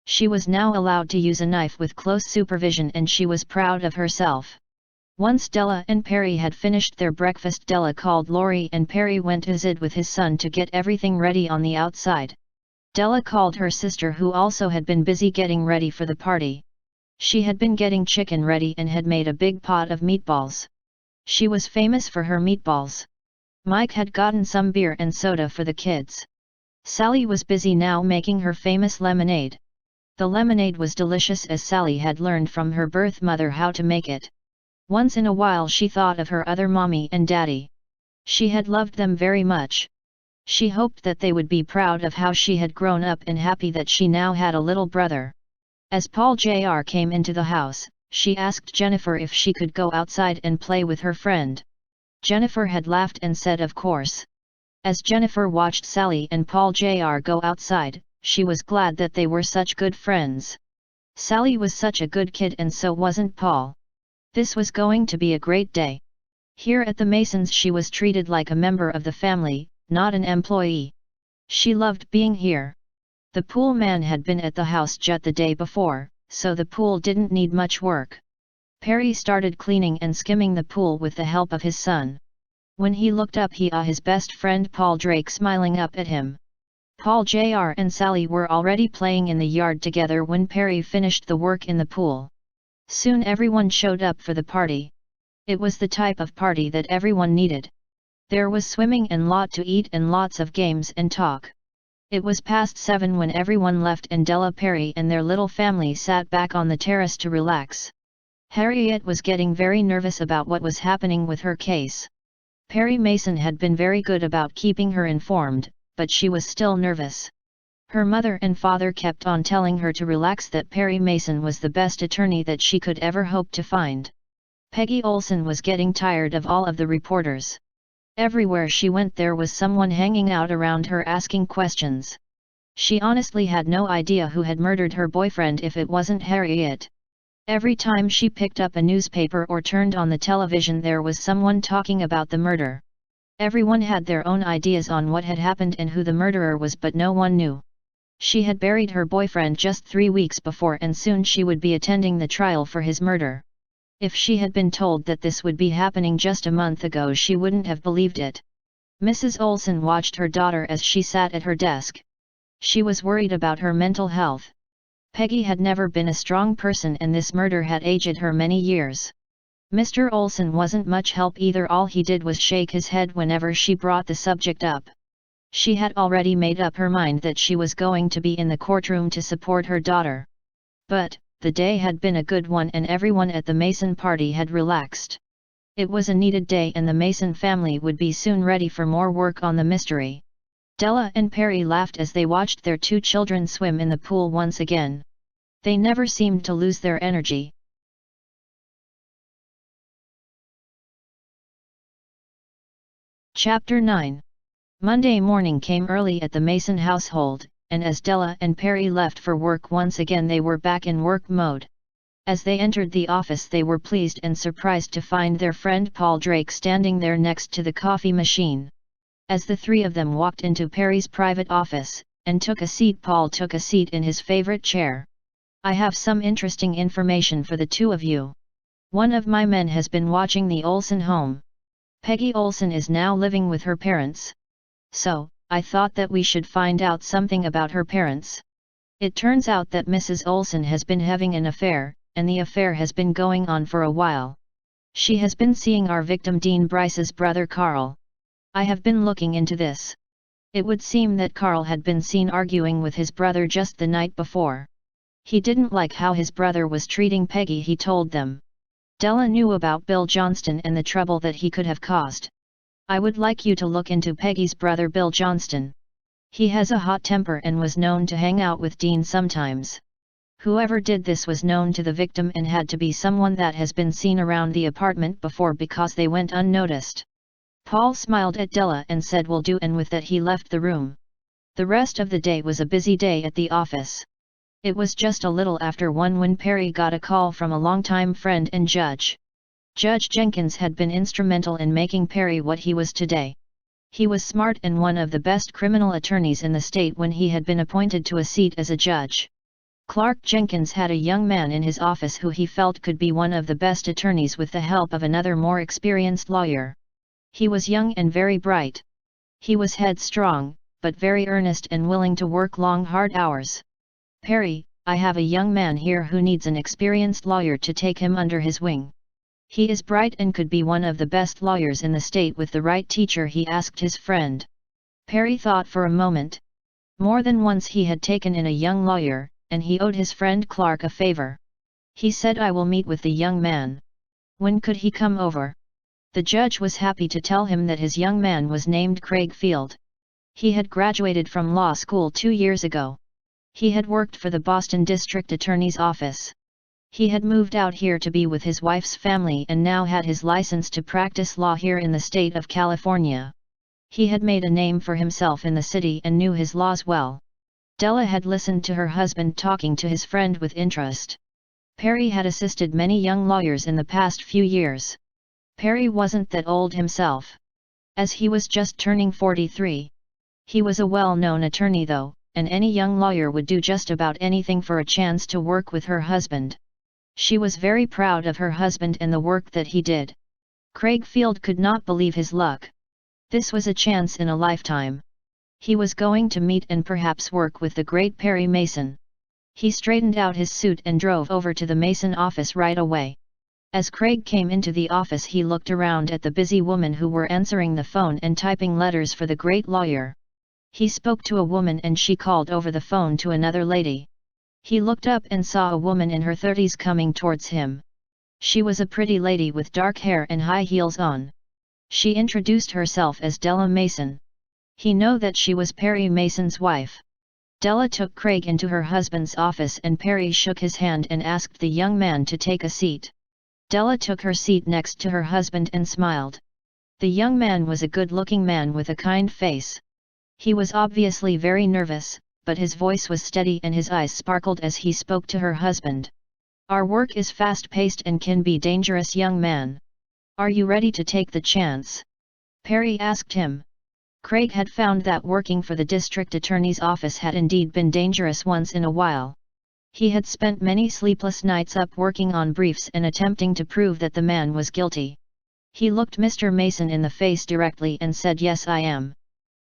A: She was now allowed to use a knife with close supervision and she was proud of herself. Once Della and Perry had finished their breakfast, Della called Laurie and Perry went to Zid with his son to get everything ready on the outside. Della called her sister, who also had been busy getting ready for the party. She had been getting chicken ready and had made a big pot of meatballs. She was famous for her meatballs. Mike had gotten some beer and soda for the kids. Sally was busy now making her famous lemonade. The lemonade was delicious, as Sally had learned from her birth mother how to make it. Once in a while she thought of her other mommy and daddy. She had loved them very much. She hoped that they would be proud of how she had grown up and happy that she now had a little brother. As Paul Jr. came into the house, she asked Jennifer if she could go outside and play with her friend. Jennifer had laughed and said of course. As Jennifer watched Sally and Paul Jr. go outside, she was glad that they were such good friends. Sally was such a good kid and so wasn't Paul. This was going to be a great day. Here at the Masons she was treated like a member of the family, not an employee. She loved being here. The pool man had been at the house just the day before, so the pool didn't need much work. Perry started cleaning and skimming the pool with the help of his son. When he looked up he saw his best friend Paul Drake smiling up at him. Paul Jr. and Sally were already playing in the yard together when Perry finished the work in the pool. Soon everyone showed up for the party. It was the type of party that everyone needed. There was swimming and lot to eat and lots of games and talk. It was past 7 when everyone left and Della, Perry and their little family sat back on the terrace to relax. Harriet was getting very nervous about what was happening with her case. Perry Mason had been very good about keeping her informed, but she was still nervous. Her mother and father kept on telling her to relax, that Perry Mason was the best attorney that she could ever hope to find. Peggy Olson was getting tired of all of the reporters. Everywhere she went there was someone hanging out around her asking questions. She honestly had no idea who had murdered her boyfriend if it wasn't Harriet. Every time she picked up a newspaper or turned on the television there was someone talking about the murder. Everyone had their own ideas on what had happened and who the murderer was, but no one knew. She had buried her boyfriend just 3 weeks before and soon she would be attending the trial for his murder. If she had been told that this would be happening just a month ago she wouldn't have believed it. Mrs. Olson watched her daughter as she sat at her desk. She was worried about her mental health. Peggy had never been a strong person and this murder had aged her many years. Mr. Olson wasn't much help either. All he did was shake his head whenever she brought the subject up. She had already made up her mind that she was going to be in the courtroom to support her daughter. But, the day had been a good one and everyone at the Mason party had relaxed. It was a needed day and the Mason family would be soon ready for more work on the mystery. Della and Perry laughed as they watched their 2 children swim in the pool once again. They never seemed to lose their energy. Chapter 9. Monday morning came early at the Mason household, and as Della and Perry left for work once again they were back in work mode. As they entered the office they were pleased and surprised to find their friend Paul Drake standing there next to the coffee machine. As the 3 of them walked into Perry's private office, and took a seat, Paul took a seat in his favorite chair. "I have some interesting information for the 2 of you. One of my men has been watching the Olson home. Peggy Olson is now living with her parents. So, I thought that we should find out something about her parents. It turns out that Mrs. Olson has been having an affair, and the affair has been going on for a while. She has been seeing our victim Dean Bryce's brother Carl. I have been looking into this. It would seem that Carl had been seen arguing with his brother just the night before. He didn't like how his brother was treating Peggy, he told them. Della knew about Bill Johnston and the trouble that he could have caused. I would like you to look into Peggy's brother Bill Johnston. He has a hot temper and was known to hang out with Dean sometimes. Whoever did this was known to the victim and had to be someone that has been seen around the apartment before because they went unnoticed." Paul smiled at Della and said will do, and with that he left the room. The rest of the day was a busy day at the office. It was just a little after 1 when Perry got a call from a longtime friend and judge. Judge Jenkins had been instrumental in making Perry what he was today. He was smart and one of the best criminal attorneys in the state when he had been appointed to a seat as a judge. Clark Jenkins had a young man in his office who he felt could be one of the best attorneys with the help of another more experienced lawyer. He was young and very bright. He was headstrong, but very earnest and willing to work long hard hours. "Perry, I have a young man here who needs an experienced lawyer to take him under his wing. He is bright and could be one of the best lawyers in the state with the right teacher," he asked his friend. Perry thought for a moment. More than once he had taken in a young lawyer, and he owed his friend Clark a favor. He said, "I will meet with the young man. When could he come over?" The judge was happy to tell him that his young man was named Craig Field. He had graduated from law school 2 years ago. He had worked for the Boston District Attorney's office. He had moved out here to be with his wife's family and now had his license to practice law here in the state of California. He had made a name for himself in the city and knew his laws well. Della had listened to her husband talking to his friend with interest. Perry had assisted many young lawyers in the past few years. Perry wasn't that old himself, as he was just turning 43. He was a well-known attorney though, and any young lawyer would do just about anything for a chance to work with her husband. She was very proud of her husband and the work that he did. Craig Field could not believe his luck. This was a chance in a lifetime. He was going to meet and perhaps work with the great Perry Mason. He straightened out his suit and drove over to the Mason office right away. As Craig came into the office, he looked around at the busy women who were answering the phone and typing letters for the great lawyer. He spoke to a woman and she called over the phone to another lady. He looked up and saw a woman in her 30s coming towards him. She was a pretty lady with dark hair and high heels on. She introduced herself as Della Mason. He knew that she was Perry Mason's wife. Della took Craig into her husband's office and Perry shook his hand and asked the young man to take a seat. Della took her seat next to her husband and smiled. The young man was a good-looking man with a kind face. He was obviously very nervous, but his voice was steady and his eyes sparkled as he spoke to her husband. "Our work is fast-paced and can be dangerous, young man. Are you ready to take the chance?" Perry asked him. Craig had found that working for the district attorney's office had indeed been dangerous once in a while. He had spent many sleepless nights up working on briefs and attempting to prove that the man was guilty. He looked Mr. Mason in the face directly and said, "Yes, I am.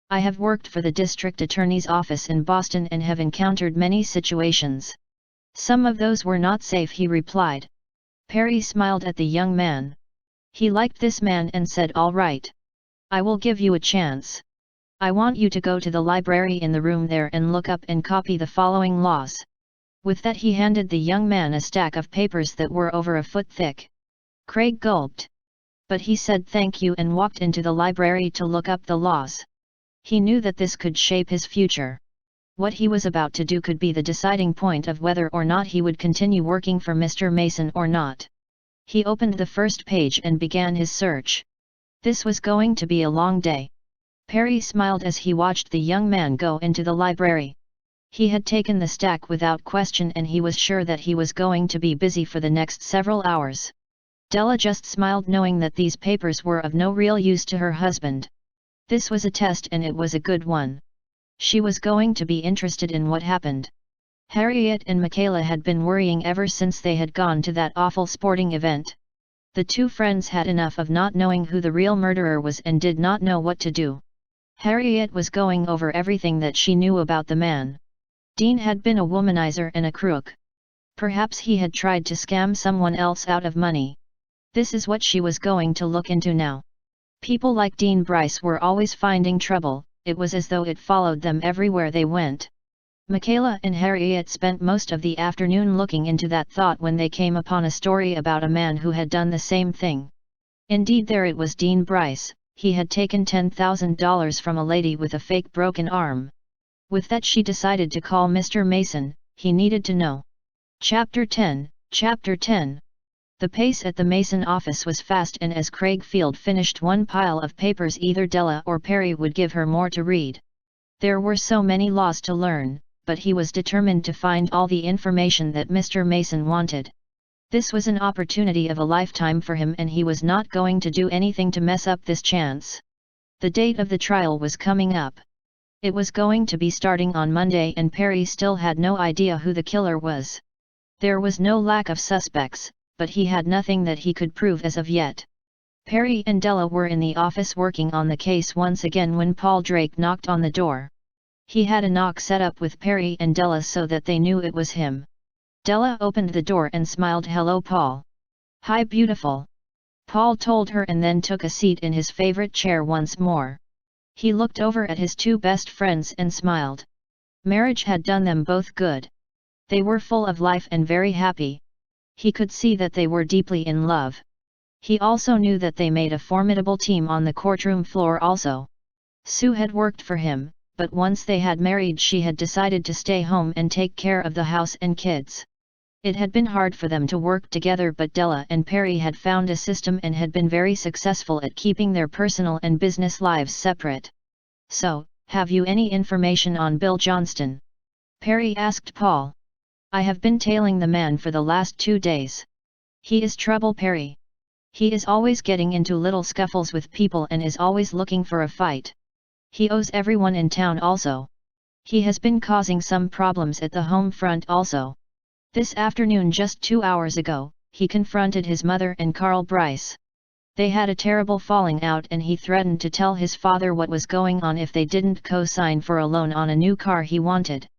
A: I have worked for the district attorney's office in Boston and have encountered many situations. Some of those were not safe," he replied. Perry smiled at the young man. He liked this man and said, "All right. I will give you a chance. I want you to go to the library in the room there and look up and copy the following laws." With that he handed the young man a stack of papers that were over a foot thick. Craig gulped. But he said thank you and walked into the library to look up the laws. He knew that this could shape his future. What he was about to do could be the deciding point of whether or not he would continue working for Mr. Mason or not. He opened the first page and began his search. This was going to be a long day. Perry smiled as he watched the young man go into the library. He had taken the stack without question and he was sure that he was going to be busy for the next several hours. Della just smiled knowing that these papers were of no real use to her husband. This was a test and it was a good one. She was going to be interested in what happened. Harriet and Michaela had been worrying ever since they had gone to that awful sporting event. The two friends had enough of not knowing who the real murderer was and did not know what to do. Harriet was going over everything that she knew about the man. Dean had been a womanizer and a crook. Perhaps he had tried to scam someone else out of money. This is what she was going to look into now. People like Dean Bryce were always finding trouble, it was as though it followed them everywhere they went. Michaela and Harriet spent most of the afternoon looking into that thought when they came upon a story about a man who had done the same thing. Indeed, there it was, Dean Bryce. He had taken $10,000 from a lady with a fake broken arm. With that she decided to call Mr. Mason, he needed to know. Chapter 10. The pace at the Mason office was fast and as Craig Field finished one pile of papers either Della or Perry would give her more to read. There were so many laws to learn, but he was determined to find all the information that Mr. Mason wanted. This was an opportunity of a lifetime for him, and he was not going to do anything to mess up this chance. The date of the trial was coming up. It was going to be starting on Monday, and Perry still had no idea who the killer was. There was no lack of suspects, but he had nothing that he could prove as of yet. Perry and Della were in the office working on the case once again when Paul Drake knocked on the door. He had a knock set up with Perry and Della so that they knew it was him. Della opened the door and smiled. "Hello, Paul." "Hi, beautiful," Paul told her, and then took a seat in his favorite chair once more. He looked over at his two best friends and smiled. Marriage had done them both good. They were full of life and very happy. He could see that they were deeply in love. He also knew that they made a formidable team on the courtroom floor also. Sue had worked for him, but once they had married she had decided to stay home and take care of the house and kids. It had been hard for them to work together, but Della and Perry had found a system and had been very successful at keeping their personal and business lives separate. "So, have you any information on Bill Johnston?" Perry asked Paul. "I have been tailing the man for the last 2 days. He is trouble, Perry. He is always getting into little scuffles with people and is always looking for a fight. He owes everyone in town also. He has been causing some problems at the home front also. This afternoon, just 2 hours ago, he confronted his mother and Carl Bryce. They had a terrible falling out and he threatened to tell his father what was going on if they didn't co-sign for a loan on a new car he wanted.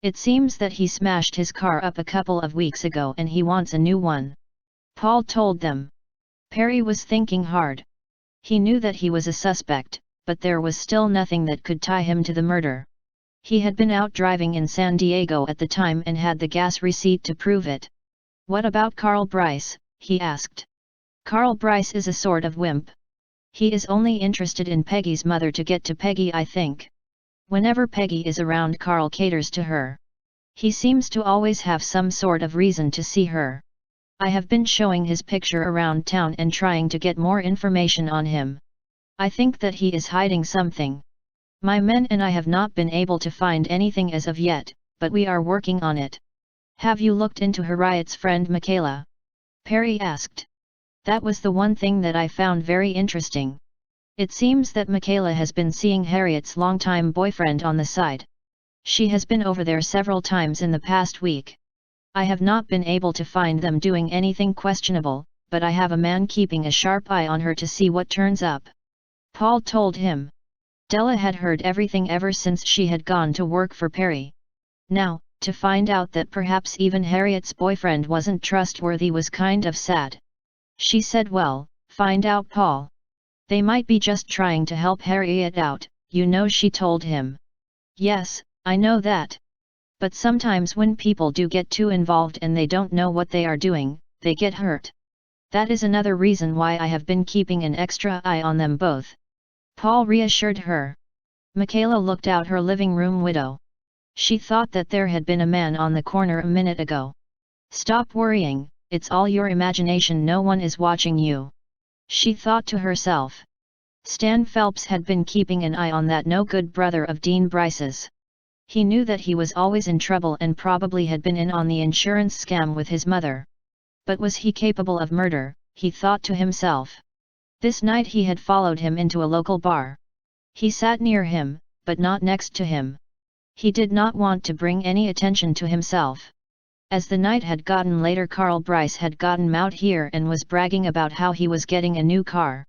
A: It seems that he smashed his car up a couple of weeks ago and he wants a new one," Paul told them. Perry was thinking hard. He knew that he was a suspect, but there was still nothing that could tie him to the murder. He had been out driving in San Diego at the time and had the gas receipt to prove it. "What about Carl Bryce?" he asked. "Carl Bryce is a sort of wimp. He is only interested in Peggy's mother to get to Peggy, I think. Whenever Peggy is around, Carl caters to her. He seems to always have some sort of reason to see her. I have been showing his picture around town and trying to get more information on him. I think that he is hiding something. My men and I have not been able to find anything as of yet, but we are working on it." "Have you looked into Harriet's friend Michaela?" Perry asked. "That was the one thing that I found very interesting. It seems that Michaela has been seeing Harriet's longtime boyfriend on the side. She has been over there several times in the past week. I have not been able to find them doing anything questionable, but I have a man keeping a sharp eye on her to see what turns up," Paul told him. Della had heard everything ever since she had gone to work for Perry. Now, to find out that perhaps even Harriet's boyfriend wasn't trustworthy was kind of sad. She said, "Well, find out, Paul. They might be just trying to help Harriet out, you know," she told him. "Yes, I know that. But sometimes when people do get too involved and they don't know what they are doing, they get hurt. That is another reason why I have been keeping an extra eye on them both," Paul reassured her. Michaela looked out her living room window. She thought that there had been a man on the corner a minute ago. "Stop worrying, it's all your imagination, no one is watching you," she thought to herself. Stan Phelps had been keeping an eye on that no-good brother of Dean Bryce's. He knew that he was always in trouble and probably had been in on the insurance scam with his mother. But was he capable of murder, he thought to himself. This night he had followed him into a local bar. He sat near him, but not next to him. He did not want to bring any attention to himself. As the night had gotten later, Carl Bryce had gotten out here and was bragging about how he was getting a new car.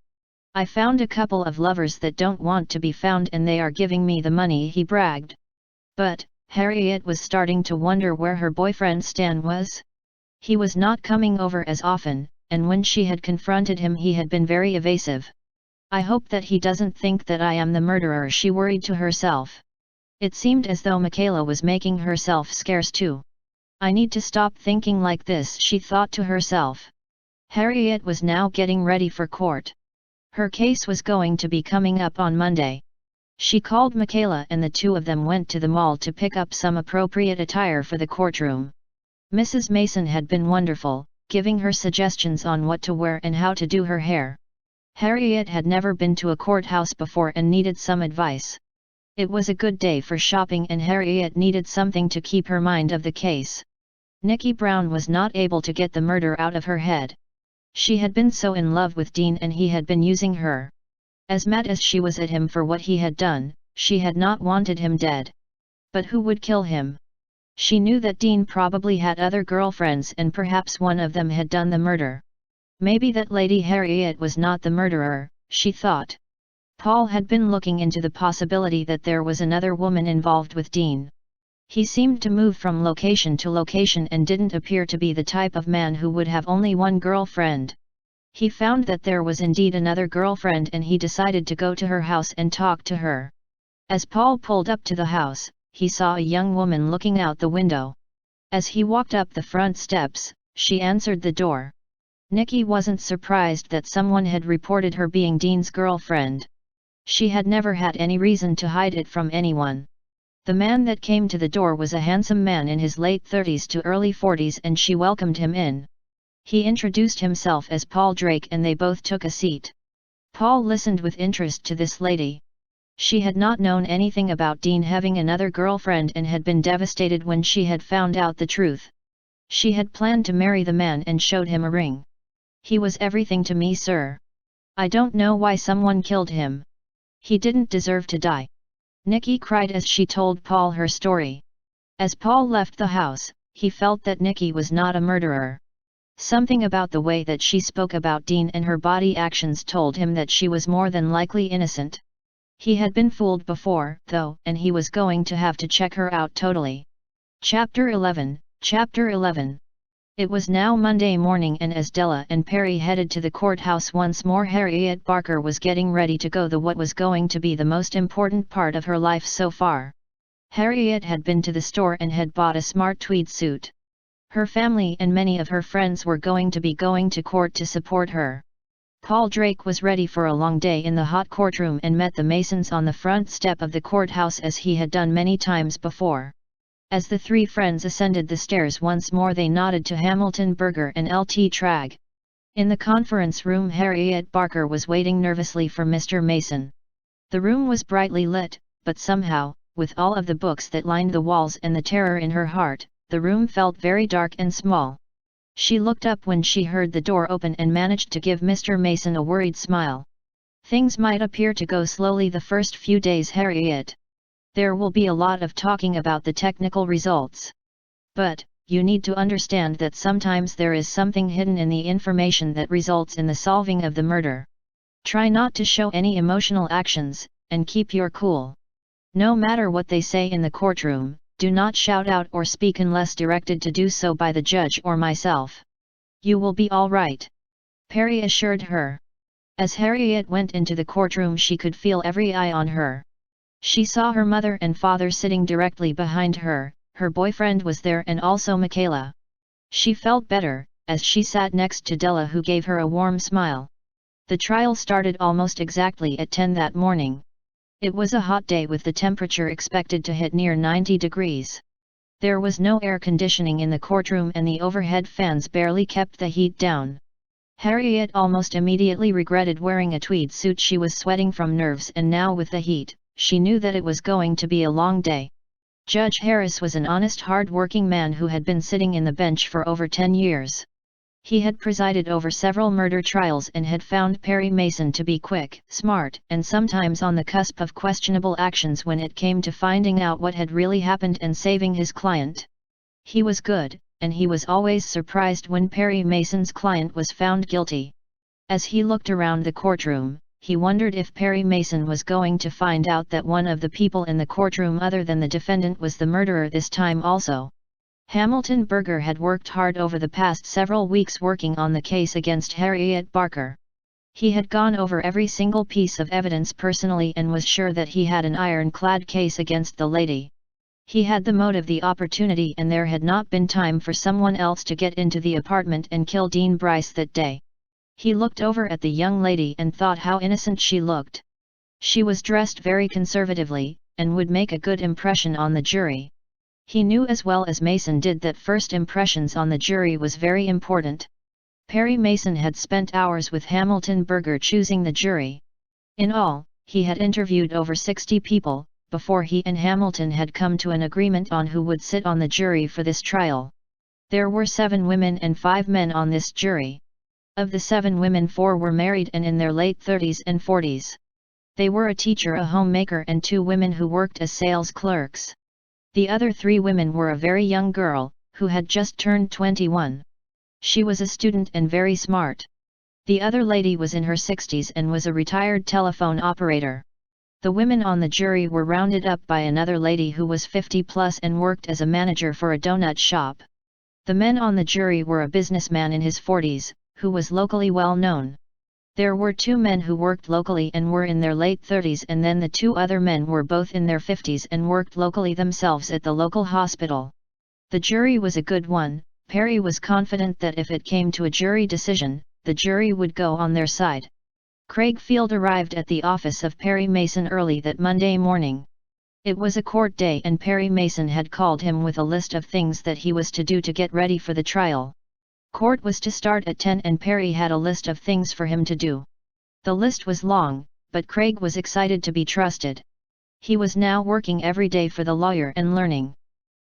A: "I found a couple of lovers that don't want to be found and they are giving me the money," he bragged. But Harriet was starting to wonder where her boyfriend Stan was. He was not coming over as often, and when she had confronted him he had been very evasive. "I hope that he doesn't think that I am the murderer," she worried to herself. It seemed as though Michaela was making herself scarce too. "I need to stop thinking like this," she thought to herself. Harriet was now getting ready for court. Her case was going to be coming up on Monday. She called Michaela and the two of them went to the mall to pick up some appropriate attire for the courtroom. Mrs. Mason had been wonderful, giving her suggestions on what to wear and how to do her hair. Harriet had never been to a courthouse before and needed some advice. It was a good day for shopping and Harriet needed something to keep her mind of the case. Nikki Brown was not able to get the murder out of her head. She had been so in love with Dean and he had been using her. As mad as she was at him for what he had done, she had not wanted him dead. But who would kill him? She knew that Dean probably had other girlfriends and perhaps one of them had done the murder. Maybe that Lady Harriet was not the murderer, she thought. Paul had been looking into the possibility that there was another woman involved with Dean. He seemed to move from location to location and didn't appear to be the type of man who would have only one girlfriend. He found that there was indeed another girlfriend and he decided to go to her house and talk to her. As Paul pulled up to the house, he saw a young woman looking out the window. As he walked up the front steps, she answered the door. Nikki wasn't surprised that someone had reported her being Dean's girlfriend. She had never had any reason to hide it from anyone. The man that came to the door was a handsome man in his late 30s to early 40s and she welcomed him in. He introduced himself as Paul Drake and they both took a seat. Paul listened with interest to this lady. She had not known anything about Dean having another girlfriend and had been devastated when she had found out the truth. She had planned to marry the man and showed him a ring. "He was everything to me, sir. I don't know why someone killed him. He didn't deserve to die." Nikki cried as she told Paul her story. As Paul left the house, he felt that Nikki was not a murderer. Something about the way that she spoke about Dean and her body actions told him that she was more than likely innocent. He had been fooled before, though, and he was going to have to check her out totally. Chapter 11. It was now Monday morning and as Della and Perry headed to the courthouse once more, Harriet Barker was getting ready to go to what was going to be the most important part of her life so far. Harriet had been to the store and had bought a smart tweed suit. Her family and many of her friends were going to be going to court to support her. Paul Drake was ready for a long day in the hot courtroom and met the Masons on the front step of the courthouse as he had done many times before. As the three friends ascended the stairs once more, they nodded to Hamilton Berger and Lt. Tragg. In the conference room, Harriet Barker was waiting nervously for Mr. Mason. The room was brightly lit, but somehow, with all of the books that lined the walls and the terror in her heart, the room felt very dark and small. She looked up when she heard the door open and managed to give Mr. Mason a worried smile. "Things might appear to go slowly the first few days, Harriet. There will be a lot of talking about the technical results. But, you need to understand that sometimes there is something hidden in the information that results in the solving of the murder. Try not to show any emotional actions, and keep your cool. No matter what they say in the courtroom, do not shout out or speak unless directed to do so by the judge or myself. You will be all right," Perry assured her. As Harriet went into the courtroom, she could feel every eye on her. She saw her mother and father sitting directly behind her, her boyfriend was there and also Michaela. She felt better, as she sat next to Della, who gave her a warm smile. The trial started almost exactly at 10 that morning. It was a hot day with the temperature expected to hit near 90 degrees. There was no air conditioning in the courtroom and the overhead fans barely kept the heat down. Harriet almost immediately regretted wearing a tweed suit. She was sweating from nerves, and now with the heat, she knew that it was going to be a long day. Judge Harris was an honest, hard-working man who had been sitting in the bench for over 10 years. He had presided over several murder trials and had found Perry Mason to be quick, smart, and sometimes on the cusp of questionable actions when it came to finding out what had really happened and saving his client. He was good, and he was always surprised when Perry Mason's client was found guilty. As he looked around the courtroom, he wondered if Perry Mason was going to find out that one of the people in the courtroom other than the defendant was the murderer this time also. Hamilton Berger had worked hard over the past several weeks working on the case against Harriet Barker. He had gone over every single piece of evidence personally and was sure that he had an ironclad case against the lady. He had the motive, the opportunity, and there had not been time for someone else to get into the apartment and kill Dean Bryce that day. He looked over at the young lady and thought how innocent she looked. She was dressed very conservatively, and would make a good impression on the jury. He knew as well as Mason did that first impressions on the jury was very important. Perry Mason had spent hours with Hamilton Berger choosing the jury. In all, he had interviewed over 60 people, before he and Hamilton had come to an agreement on who would sit on the jury for this trial. There were 7 women and 5 men on this jury. Of the 7 women, 4 were married and in their late 30s and 40s. They were a teacher, a homemaker, and 2 women who worked as sales clerks. The other 3 women were a very young girl, who had just turned 21. She was a student and very smart. The other lady was in her 60s and was a retired telephone operator. The women on the jury were rounded up by another lady who was 50 plus and worked as a manager for a donut shop. The men on the jury were a businessman in his 40s, who was locally well known. There were 2 men who worked locally and were in their late 30s, and then the 2 other men were both in their 50s and worked locally themselves at the local hospital. The jury was a good one. Perry was confident that if it came to a jury decision, the jury would go on their side. Craig Field arrived at the office of Perry Mason early that Monday morning. It was a court day and Perry Mason had called him with a list of things that he was to do to get ready for the trial. Court was to start at 10 and Perry had a list of things for him to do. The list was long, but Craig was excited to be trusted. He was now working every day for the lawyer and learning.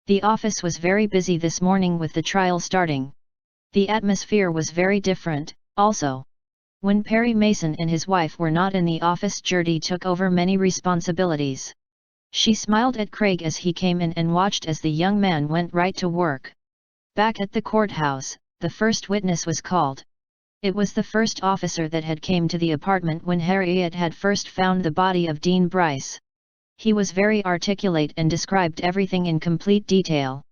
A: The office was very busy this morning with the trial starting. The atmosphere was very different, also. When Perry Mason and his wife were not in the office, Gertie took over many responsibilities. She smiled at Craig as he came in and watched as the young man went right to work. Back at the courthouse, the first witness was called. It was the first officer that had came to the apartment when Harriet had first found the body of Dean Bryce. He was very articulate and described everything in complete detail.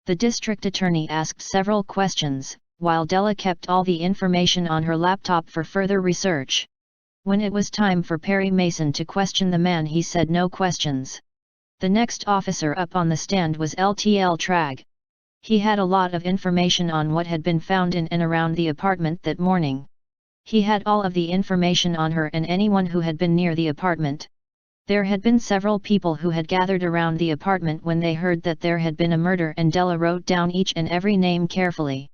A: The district attorney asked several questions, while Della kept all the information on her laptop for further research. When it was time for Perry Mason to question the man, he said no questions. The next officer up on the stand was LTL Tragg. He had a lot of information on what had been found in and around the apartment that morning. He had all of the information on her and anyone who had been near the apartment. There had been several people who had gathered around the apartment when they heard that there had been a murder, and Della wrote down each and every name carefully.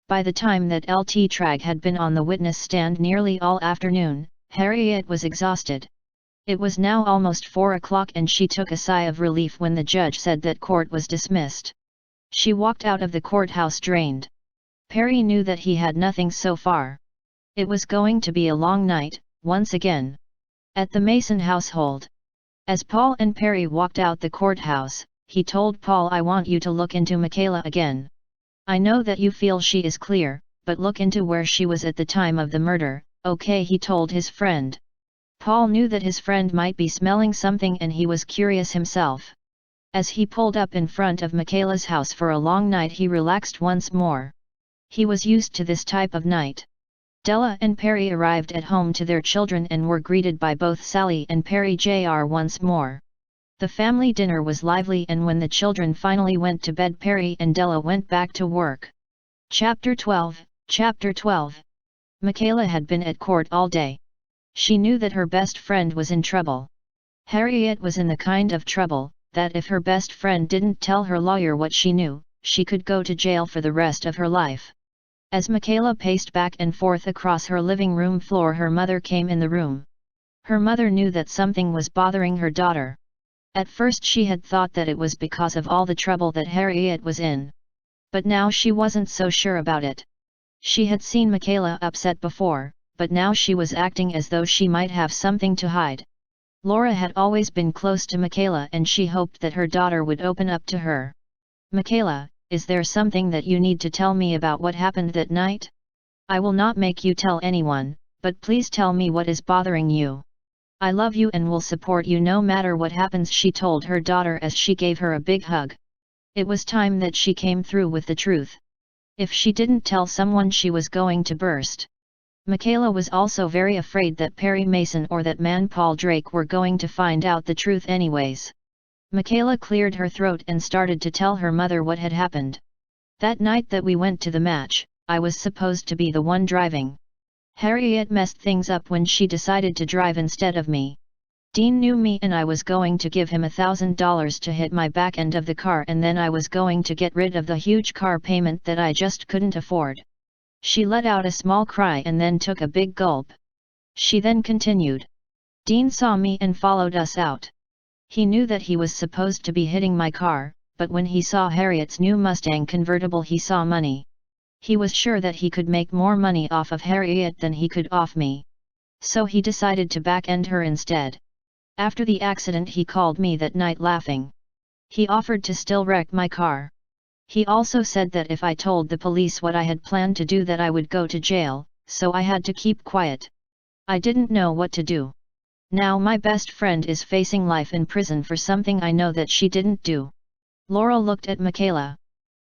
A: By the time that LT Tragg had been on the witness stand nearly all afternoon, Harriet was exhausted. It was now almost 4 o'clock and she took a sigh of relief when the judge said that court was dismissed. She walked out of the courthouse drained. Perry knew that he had nothing so far. It was going to be a long night, once again. At the Mason household. As Paul and Perry walked out the courthouse, he told Paul, "I want you to look into Michaela again. I know that you feel she is clear, but look into where she was at the time of the murder, okay?" he told his friend. Paul knew that his friend might be smelling something and he was curious himself. As he pulled up in front of Michaela's house for a long night, he relaxed once more. He was used to this type of night. Della and Perry arrived at home to their children and were greeted by both Sally and Perry Jr. once more. The family dinner was lively, and when the children finally went to bed, Perry and Della went back to work. Chapter 12. Michaela had been at court all day. She knew that her best friend was in trouble. Harriet was in the kind of trouble that if her best friend didn't tell her lawyer what she knew, she could go to jail for the rest of her life. As Michaela paced back and forth across her living room floor, her mother came in the room. Her mother knew that something was bothering her daughter. At first she had thought that it was because of all the trouble that Harriet was in. But now she wasn't so sure about it. She had seen Michaela upset before, but now she was acting as though she might have something to hide. Laura had always been close to Michaela and she hoped that her daughter would open up to her. "Michaela, is there something that you need to tell me about what happened that night? I will not make you tell anyone, but please tell me what is bothering you. I love you and will support you no matter what happens," she told her daughter as she gave her a big hug. It was time that she came through with the truth. If she didn't tell someone, she was going to burst. Michaela was also very afraid that Perry Mason or that man Paul Drake were going to find out the truth anyways. Michaela cleared her throat and started to tell her mother what had happened. "That night that we went to the match, I was supposed to be the one driving. Harriet messed things up when she decided to drive instead of me. Dean knew me and I was going to give him $1,000 to hit my back end of the car, and then I was going to get rid of the huge car payment that I just couldn't afford." She let out a small cry and then took a big gulp. She then continued. "Dean saw me and followed us out. He knew that he was supposed to be hitting my car, but when he saw Harriet's new Mustang convertible he saw money. He was sure that he could make more money off of Harriet than he could off me. So he decided to back-end her instead. After the accident he called me that night laughing. He offered to still wreck my car. He also said that if I told the police what I had planned to do that I would go to jail, so I had to keep quiet. I didn't know what to do. Now my best friend is facing life in prison for something I know that she didn't do. Laurel looked at Michaela.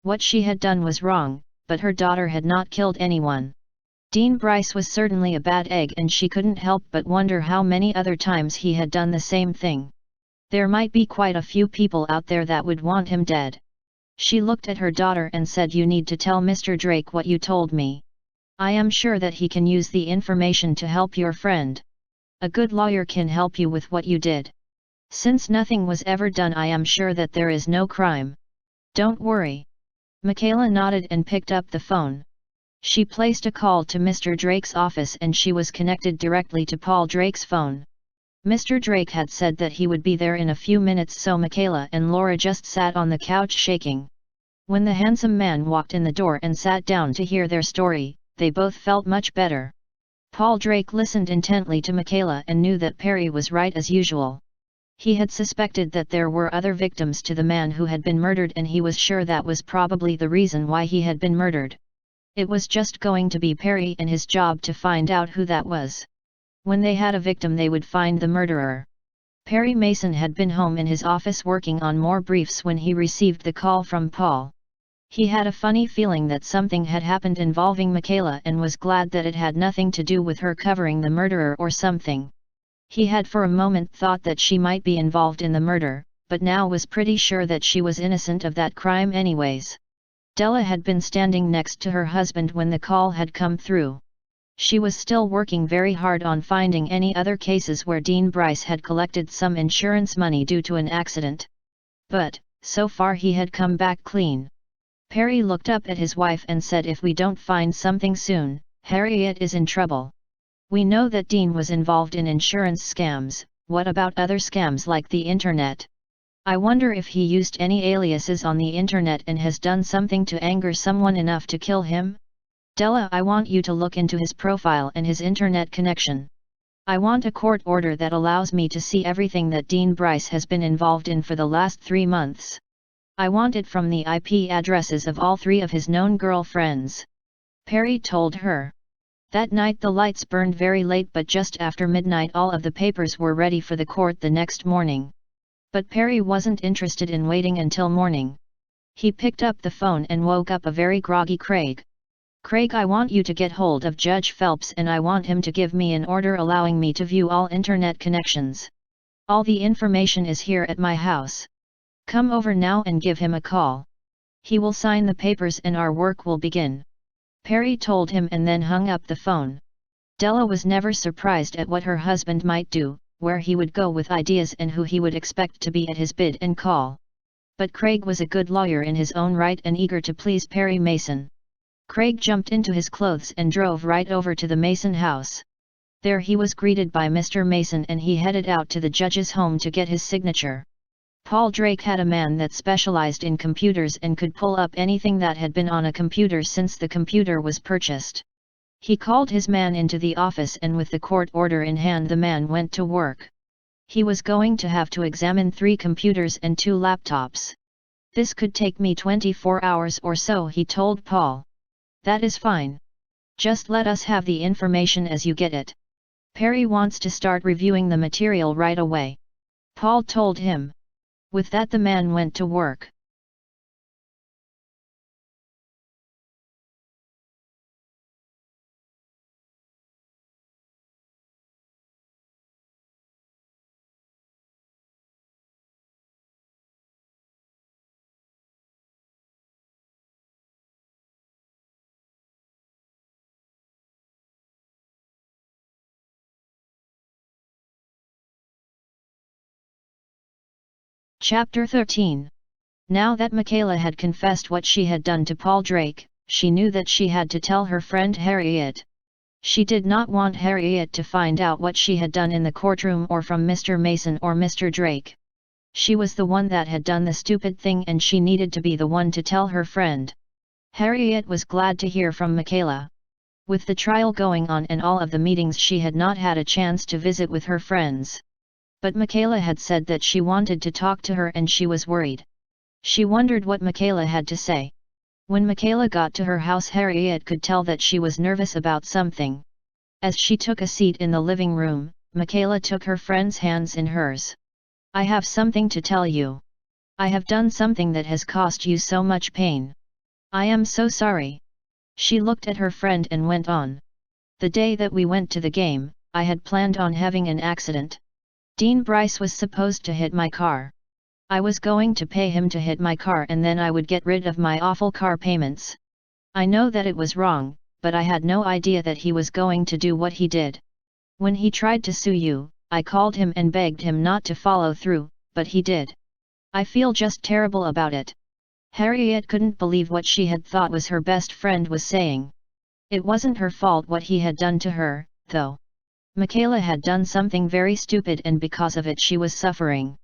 A: What she had done was wrong, but her daughter had not killed anyone. Dean Bryce was certainly a bad egg and she couldn't help but wonder how many other times he had done the same thing. There might be quite a few people out there that would want him dead. She looked at her daughter and said, "You need to tell Mr. Drake what you told me. I am sure that he can use the information to help your friend. A good lawyer can help you with what you did. Since nothing was ever done, I am sure that there is no crime. Don't worry." Michaela nodded and picked up the phone. She placed a call to Mr. Drake's office and she was connected directly to Paul Drake's phone. Mr. Drake had said that he would be there in a few minutes, so Michaela and Laura just sat on the couch shaking. When the handsome man walked in the door and sat down to hear their story, they both felt much better. Paul Drake listened intently to Michaela and knew that Perry was right as usual. He had suspected that there were other victims to the man who had been murdered and he was sure that was probably the reason why he had been murdered. It was just going to be Perry and his job to find out who that was. When they had a victim they would find the murderer. Perry Mason had been home in his office working on more briefs when he received the call from Paul. He had a funny feeling that something had happened involving Michaela and was glad that it had nothing to do with her covering the murderer or something. He had for a moment thought that she might be involved in the murder, but now was pretty sure that she was innocent of that crime anyways. Della had been standing next to her husband when the call had come through. She was still working very hard on finding any other cases where Dean Bryce had collected some insurance money due to an accident. But, so far he had come back clean. Perry looked up at his wife and said, "If we don't find something soon, Harriet is in trouble. We know that Dean was involved in insurance scams, what about other scams like the internet? I wonder if he used any aliases on the internet and has done something to anger someone enough to kill him? Della, I want you to look into his profile and his internet connection. I want a court order that allows me to see everything that Dean Bryce has been involved in for the last 3 months. I want it from the IP addresses of all 3 of his known girlfriends." Perry told her. That night the lights burned very late, but just after midnight all of the papers were ready for the court the next morning. But Perry wasn't interested in waiting until morning. He picked up the phone and woke up a very groggy Craig. "Craig, I want you to get hold of Judge Phelps and I want him to give me an order allowing me to view all internet connections. All the information is here at my house. Come over now and give him a call. He will sign the papers and our work will begin." Perry told him and then hung up the phone. Della was never surprised at what her husband might do, where he would go with ideas and who he would expect to be at his beck and call. But Craig was a good lawyer in his own right and eager to please Perry Mason. Craig jumped into his clothes and drove right over to the Mason house. There he was greeted by Mr. Mason and he headed out to the judge's home to get his signature. Paul Drake had a man that specialized in computers and could pull up anything that had been on a computer since the computer was purchased. He called his man into the office and with the court order in hand the man went to work. He was going to have to examine 3 computers and 2 laptops. "This could take me 24 hours or so," he told Paul. "That is fine. Just let us have the information as you get it. Perry wants to start reviewing the material right away," Paul told him. With that the man went to work. Chapter 13. Now that Michaela had confessed what she had done to Paul Drake, she knew that she had to tell her friend Harriet. She did not want Harriet to find out what she had done in the courtroom or from Mr. Mason or Mr. Drake. She was the one that had done the stupid thing and she needed to be the one to tell her friend. Harriet was glad to hear from Michaela. With the trial going on and all of the meetings, she had not had a chance to visit with her friends. But Michaela had said that she wanted to talk to her and she was worried. She wondered what Michaela had to say. When Michaela got to her house, Harriet could tell that she was nervous about something. As she took a seat in the living room, Michaela took her friend's hands in hers. "I have something to tell you. I have done something that has caused you so much pain. I am so sorry." She looked at her friend and went on. "The day that we went to the game, I had planned on having an accident. Dean Bryce was supposed to hit my car. I was going to pay him to hit my car and then I would get rid of my awful car payments. I know that it was wrong, but I had no idea that he was going to do what he did. When he tried to sue you, I called him and begged him not to follow through, but he did. I feel just terrible about it." Harriet couldn't believe what she had thought was her best friend was saying. It wasn't her fault what he had done to her, though. Michaela had done something very stupid and because of it she was suffering.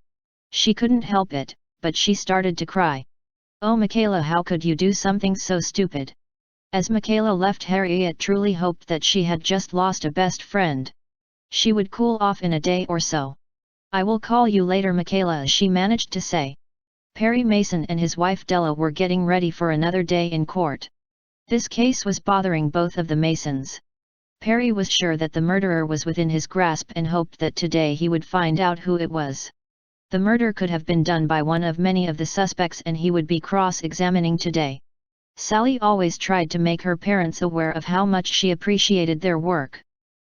A: She couldn't help it, but she started to cry. "Oh Michaela, how could you do something so stupid?" As Michaela left, Harriet truly hoped that she had just lost a best friend. She would cool off in a day or so. "I will call you later, Michaela," she managed to say. Perry Mason and his wife Della were getting ready for another day in court. This case was bothering both of the Masons. Perry was sure that the murderer was within his grasp and hoped that today he would find out who it was. The murder could have been done by one of many of the suspects and he would be cross-examining today. Sally always tried to make her parents aware of how much she appreciated their work.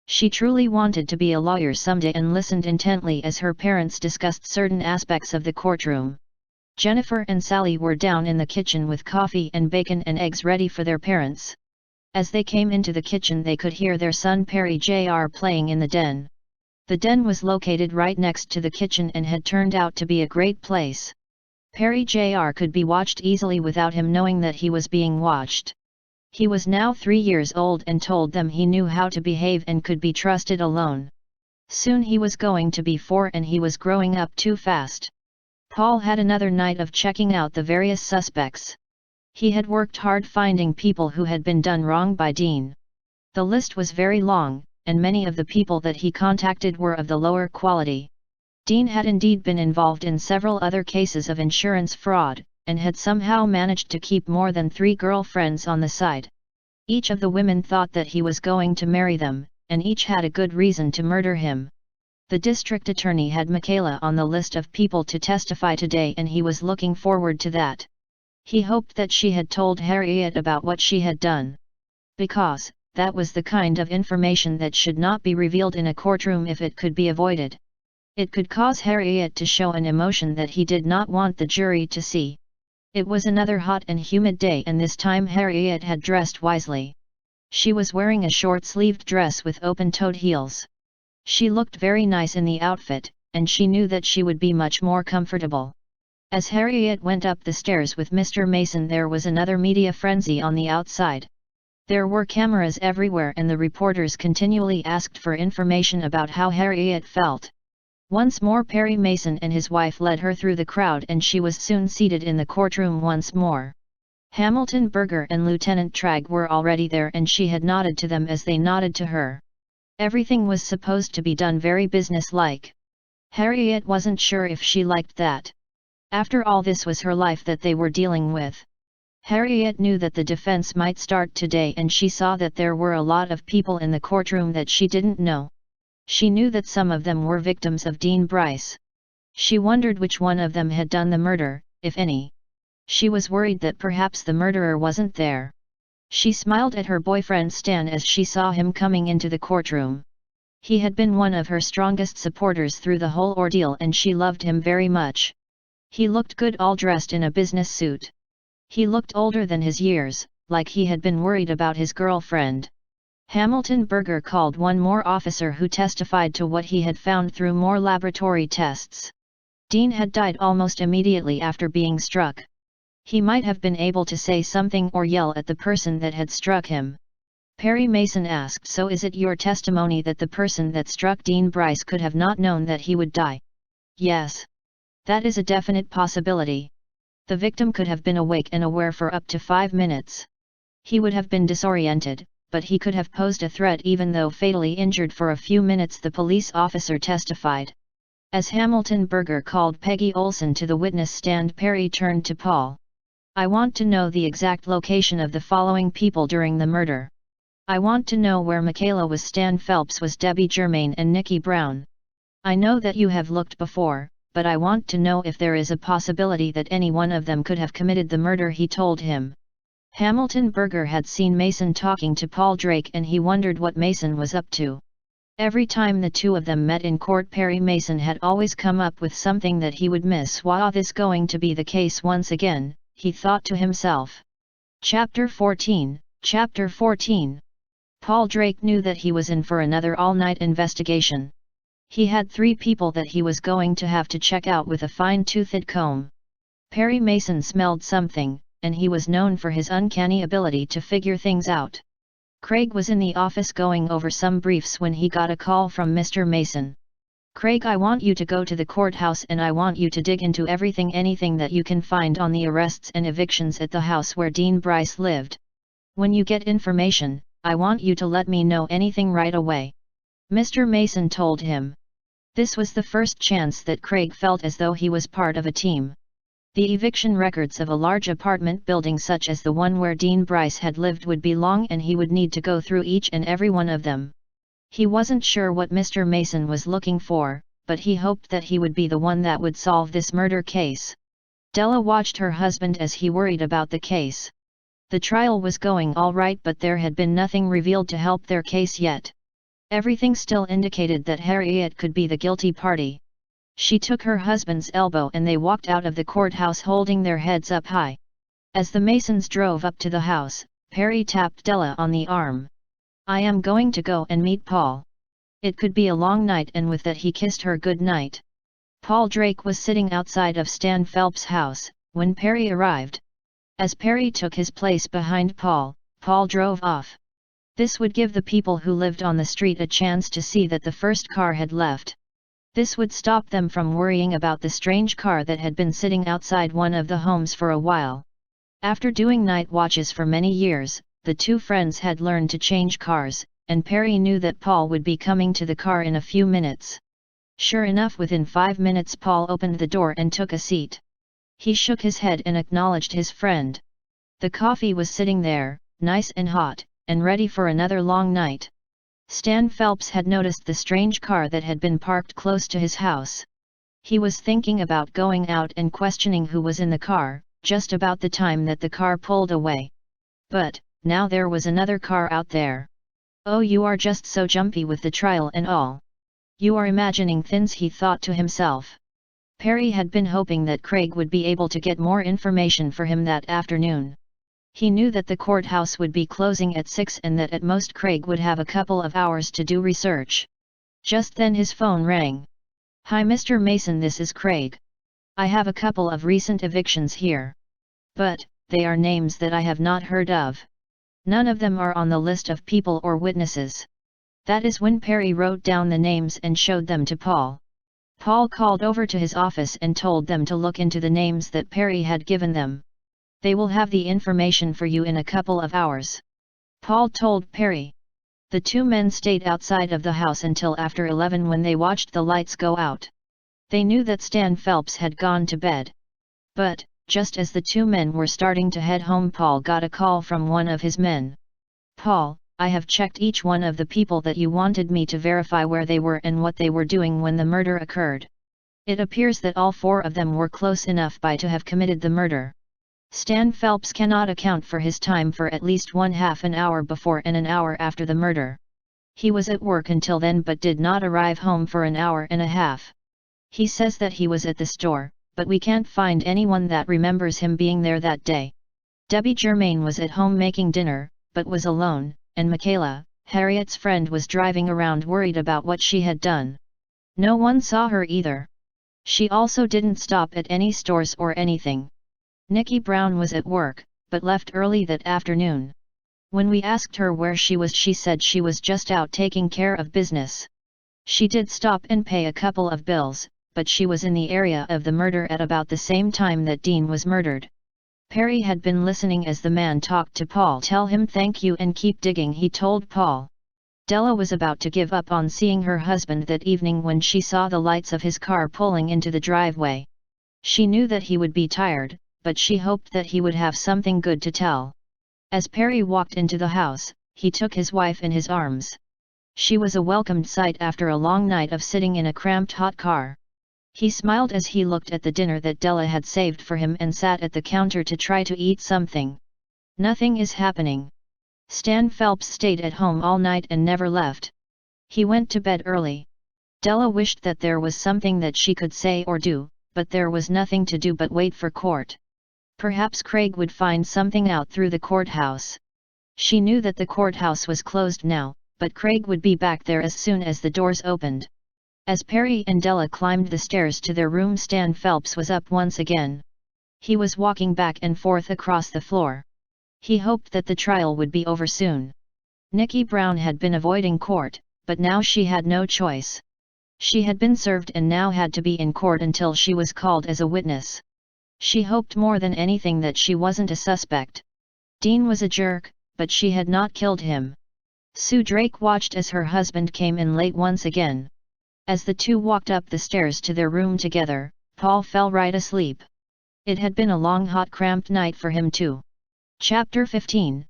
A: She truly wanted to be a lawyer someday and listened intently as her parents discussed certain aspects of the courtroom. Jennifer and Sally were down in the kitchen with coffee and bacon and eggs ready for their parents. As they came into the kitchen, they could hear their son Perry Jr. playing in the den. The den was located right next to the kitchen and had turned out to be a great place. Perry Jr. could be watched easily without him knowing that he was being watched. He was now 3 years old and told them he knew how to behave and could be trusted alone. Soon he was going to be 4 and he was growing up too fast. Paul had another night of checking out the various suspects. He had worked hard finding people who had been done wrong by Dean. The list was very long, and many of the people that he contacted were of the lower quality. Dean had indeed been involved in several other cases of insurance fraud, and had somehow managed to keep more than 3 girlfriends on the side. Each of the women thought that he was going to marry them, and each had a good reason to murder him. The district attorney had Michaela on the list of people to testify today and he was looking forward to that. He hoped that she had told Harriet about what she had done. Because, that was the kind of information that should not be revealed in a courtroom if it could be avoided. It could cause Harriet to show an emotion that he did not want the jury to see. It was another hot and humid day and this time Harriet had dressed wisely. She was wearing a short-sleeved dress with open-toed heels. She looked very nice in the outfit, and she knew that she would be much more comfortable. As Harriet went up the stairs with Mr. Mason, there was another media frenzy on the outside. There were cameras everywhere and the reporters continually asked for information about how Harriet felt. Once more Perry Mason and his wife led her through the crowd and she was soon seated in the courtroom once more. Hamilton Berger and Lieutenant Tragg were already there and she had nodded to them as they nodded to her. Everything was supposed to be done very business-like. Harriet wasn't sure if she liked that. After all, this was her life that they were dealing with. Harriet knew that the defense might start today and she saw that there were a lot of people in the courtroom that she didn't know. She knew that some of them were victims of Dean Bryce. She wondered which one of them had done the murder, if any. She was worried that perhaps the murderer wasn't there. She smiled at her boyfriend Stan as she saw him coming into the courtroom. He had been one of her strongest supporters through the whole ordeal and she loved him very much. He looked good all dressed in a business suit. He looked older than his years, like he had been worried about his girlfriend. Hamilton Berger called one more officer who testified to what he had found through more laboratory tests. Dean had died almost immediately after being struck. He might have been able to say something or yell at the person that had struck him. Perry Mason asked, "So is it your testimony that the person that struck Dean Bryce could have not known that he would die?" "Yes. That is a definite possibility. The victim could have been awake and aware for up to 5 minutes. He would have been disoriented, but he could have posed a threat even though fatally injured for a few minutes, the police officer testified. As Hamilton Berger called Peggy Olson to the witness stand, Perry turned to Paul. I want to know the exact location of the following people during the murder. I want to know where Michaela was, Stan Phelps was, Debbie Germain and Nikki Brown. I know that you have looked before, but I want to know if there is a possibility that any one of them could have committed the murder, he told him. Hamilton Berger had seen Mason talking to Paul Drake and he wondered what Mason was up to. Every time the two of them met in court, Perry Mason had always come up with something that he would miss. Was this going to be the case once again, he thought to himself. Chapter 14. Chapter 14. Paul Drake knew that he was in for another all-night investigation. He had 3 people that he was going to have to check out with a fine-toothed comb. Perry Mason smelled something, and he was known for his uncanny ability to figure things out. Craig was in the office going over some briefs when he got a call from Mr. Mason. Craig, I want you to go to the courthouse and I want you to dig into anything that you can find on the arrests and evictions at the house where Dean Bryce lived. When you get information, I want you to let me know anything right away. Mr. Mason told him. This was the first chance that Craig felt as though he was part of a team. The eviction records of a large apartment building such as the one where Dean Bryce had lived would be long and he would need to go through each and every one of them. He wasn't sure what Mr. Mason was looking for, but he hoped that he would be the one that would solve this murder case. Della watched her husband as he worried about the case. The trial was going all right, but there had been nothing revealed to help their case yet. Everything still indicated that Harriet could be the guilty party. She took her husband's elbow and they walked out of the courthouse holding their heads up high. As the Masons drove up to the house, Perry tapped Della on the arm. I am going to go and meet Paul. It could be a long night, and with that he kissed her good night. Paul Drake was sitting outside of Stan Phelps' house, when Perry arrived. As Perry took his place behind Paul, Paul drove off. This would give the people who lived on the street a chance to see that the first car had left. This would stop them from worrying about the strange car that had been sitting outside one of the homes for a while. After doing night watches for many years, the two friends had learned to change cars, and Perry knew that Paul would be coming to the car in a few minutes. Sure enough, within 5 minutes Paul opened the door and took a seat. He shook his head and acknowledged his friend. The coffee was sitting there, nice and hot, and ready for another long night. Stan Phelps had noticed the strange car that had been parked close to his house. He was thinking about going out and questioning who was in the car, just about the time that the car pulled away. But, now there was another car out there. Oh, you are just so jumpy with the trial and all. You are imagining things, he thought to himself. Perry had been hoping that Craig would be able to get more information for him that afternoon. He knew that the courthouse would be closing at 6 and that at most Craig would have a couple of hours to do research. Just then his phone rang. Hi Mr. Mason, this is Craig. I have a couple of recent evictions here. But, they are names that I have not heard of. None of them are on the list of people or witnesses. That is when Perry wrote down the names and showed them to Paul. Paul called over to his office and told them to look into the names that Perry had given them. They will have the information for you in a couple of hours. Paul told Perry. The two men stayed outside of the house until after 11 when they watched the lights go out. They knew that Stan Phelps had gone to bed. But, just as the two men were starting to head home, Paul got a call from one of his men. Paul, I have checked each one of the people that you wanted me to verify where they were and what they were doing when the murder occurred. It appears that all 4 of them were close enough by to have committed the murder. Stan Phelps cannot account for his time for at least ½ an hour before and an hour after the murder. He was at work until then but did not arrive home for an hour and a half. He says that he was at the store, but we can't find anyone that remembers him being there that day. Debbie Germain was at home making dinner, but was alone, and Michaela, Harriet's friend, was driving around worried about what she had done. No one saw her either. She also didn't stop at any stores or anything. Nikki Brown was at work, but left early that afternoon. When we asked her where she was, she said she was just out taking care of business. She did stop and pay a couple of bills, but she was in the area of the murder at about the same time that Dean was murdered. Perry had been listening as the man talked to Paul. "Tell him thank you and keep digging," he told Paul. Della was about to give up on seeing her husband that evening when she saw the lights of his car pulling into the driveway. She knew that he would be tired, but she hoped that he would have something good to tell. As Perry walked into the house, he took his wife in his arms. She was a welcomed sight after a long night of sitting in a cramped hot car. He smiled as he looked at the dinner that Della had saved for him and sat at the counter to try to eat something. "Nothing is happening. Stan Phelps stayed at home all night and never left. He went to bed early." Della wished that there was something that she could say or do, but there was nothing to do but wait for court. Perhaps Craig would find something out through the courthouse. She knew that the courthouse was closed now, but Craig would be back there as soon as the doors opened. As Perry and Della climbed the stairs to their room, Stan Phelps was up once again. He was walking back and forth across the floor. He hoped that the trial would be over soon. Nikki Brown had been avoiding court, but now she had no choice. She had been served and now had to be in court until she was called as a witness. She hoped more than anything that she wasn't a suspect. Dean was a jerk, but she had not killed him. Sue Drake watched as her husband came in late once again. As the two walked up the stairs to their room together, Paul fell right asleep. It had been a long, hot, cramped night for him too. Chapter 15.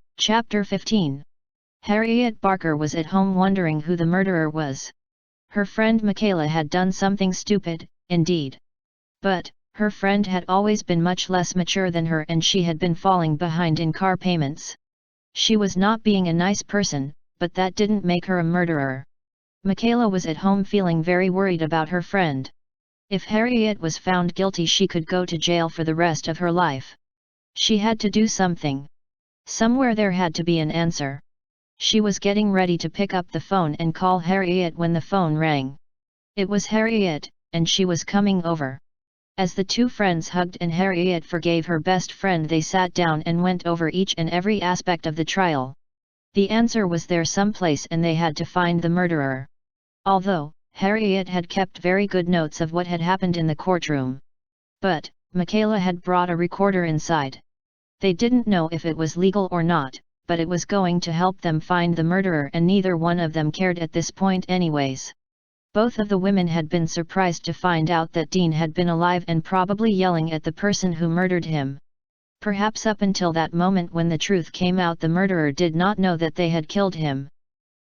A: Harriet Barker was at home wondering who the murderer was. Her friend Michaela had done something stupid, indeed. But, her friend had always been much less mature than her and she had been falling behind in car payments. She was not being a nice person, but that didn't make her a murderer. Michaela was at home feeling very worried about her friend. If Harriet was found guilty, she could go to jail for the rest of her life. She had to do something. Somewhere there had to be an answer. She was getting ready to pick up the phone and call Harriet when the phone rang. It was Harriet, and she was coming over. As the two friends hugged and Harriet forgave her best friend, they sat down and went over each and every aspect of the trial. The answer was there someplace and they had to find the murderer. Although, Harriet had kept very good notes of what had happened in the courtroom. But, Michaela had brought a recorder inside. They didn't know if it was legal or not, but it was going to help them find the murderer and neither one of them cared at this point anyways. Both of the women had been surprised to find out that Dean had been alive and probably yelling at the person who murdered him. Perhaps up until that moment when the truth came out, the murderer did not know that they had killed him.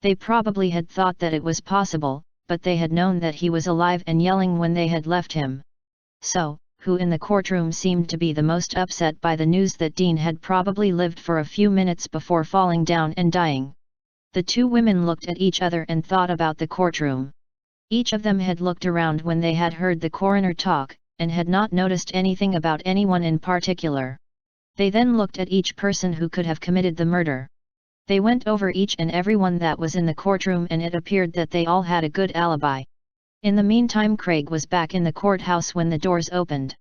A: They probably had thought that it was possible, but they had known that he was alive and yelling when they had left him. So, who in the courtroom seemed to be the most upset by the news that Dean had probably lived for a few minutes before falling down and dying? The two women looked at each other and thought about the courtroom. Each of them had looked around when they had heard the coroner talk, and had not noticed anything about anyone in particular. They then looked at each person who could have committed the murder. They went over each and everyone that was in the courtroom and it appeared that they all had a good alibi. In the meantime, Craig was back in the courthouse when the doors opened.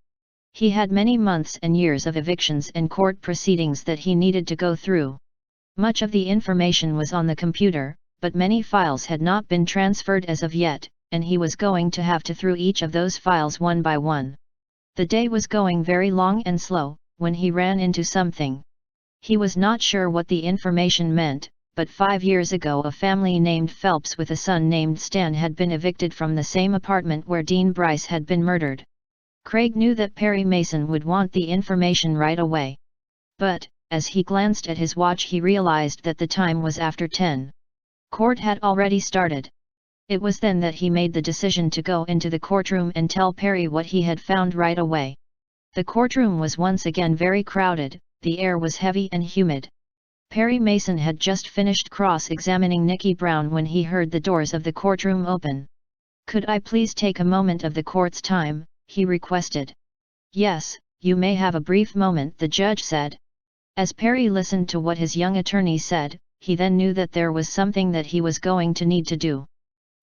A: He had many months and years of evictions and court proceedings that he needed to go through. Much of the information was on the computer, but many files had not been transferred as of yet, and he was going to have to through each of those files one by one. The day was going very long and slow, when he ran into something. He was not sure what the information meant, but 5 years ago a family named Phelps with a son named Stan had been evicted from the same apartment where Dean Bryce had been murdered. Craig knew that Perry Mason would want the information right away. But, as he glanced at his watch, he realized that the time was after 10. Court had already started. It was then that he made the decision to go into the courtroom and tell Perry what he had found right away. The courtroom was once again very crowded, the air was heavy and humid. Perry Mason had just finished cross-examining Nikki Brown when he heard the doors of the courtroom open. "Could I please take a moment of the court's time?" he requested. "Yes, you may have a brief moment," the judge said. As Perry listened to what his young attorney said, he then knew that there was something that he was going to need to do.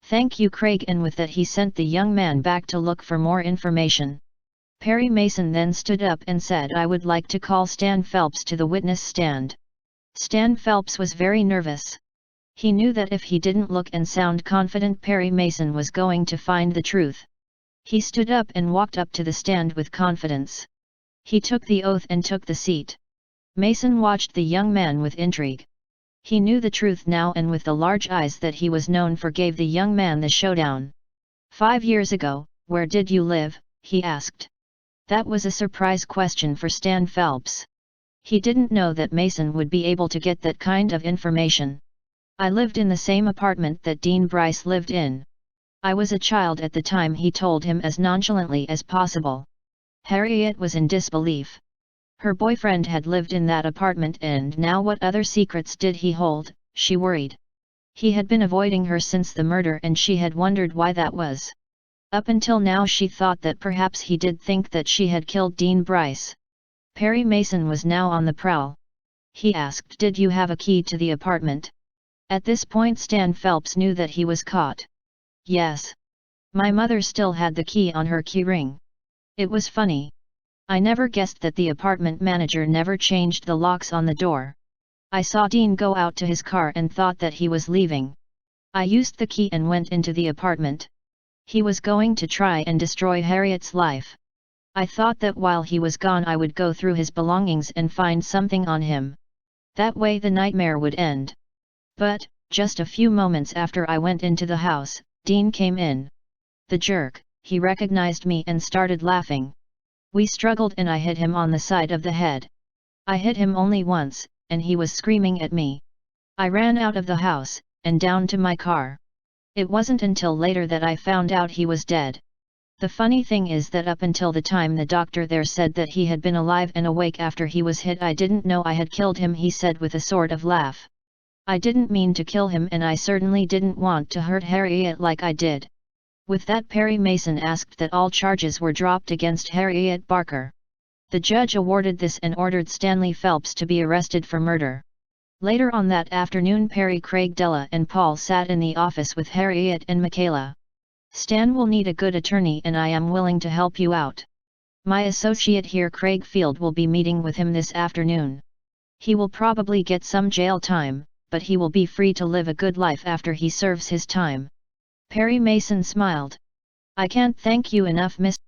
A: "Thank you, Craig," and with that he sent the young man back to look for more information. Perry Mason then stood up and said, "I would like to call Stan Phelps to the witness stand." Stan Phelps was very nervous. He knew that if he didn't look and sound confident, Perry Mason was going to find the truth. He stood up and walked up to the stand with confidence. He took the oath and took the seat. Mason watched the young man with intrigue. He knew the truth now, and with the large eyes that he was known for gave the young man the showdown. 5 years ago, where did you live? He asked. That was a surprise question for Stan Phelps. He didn't know that Mason would be able to get that kind of information. I lived in the same apartment that Dean Bryce lived in. I was a child at the time, he told him as nonchalantly as possible. Harriet was in disbelief. Her boyfriend had lived in that apartment, and now what other secrets did he hold, she worried. He had been avoiding her since the murder, and she had wondered why that was. Up until now she thought that perhaps he did think that she had killed Dean Bryce. Perry Mason was now on the prowl. He asked, "Did you have a key to the apartment?" At this point Stan Phelps knew that he was caught. "Yes. My mother still had the key on her keyring. It was funny. I never guessed that the apartment manager never changed the locks on the door. I saw Dean go out to his car and thought that he was leaving. I used the key and went into the apartment. He was going to try and destroy Harriet's life. I thought that while he was gone I would go through his belongings and find something on him. That way the nightmare would end. But, just a few moments after I went into the house, Dean came in. The jerk, he recognized me and started laughing. We struggled and I hit him on the side of the head. I hit him only once, and he was screaming at me. I ran out of the house, and down to my car. It wasn't until later that I found out he was dead. The funny thing is that up until the time the doctor there said that he had been alive and awake after he was hit, I didn't know I had killed him," he said with a sort of laugh. "I didn't mean to kill him, and I certainly didn't want to hurt Harriet like I did." With that, Perry Mason asked that all charges were dropped against Harriet Barker. The judge awarded this and ordered Stanley Phelps to be arrested for murder. Later on that afternoon, Perry, Craig, Della and Paul sat in the office with Harriet and Michaela. "Stan will need a good attorney, and I am willing to help you out. My associate here, Craig Field, will be meeting with him this afternoon. He will probably get some jail time, but he will be free to live a good life after he serves his time." Perry Mason smiled. "I can't thank you enough, Mr.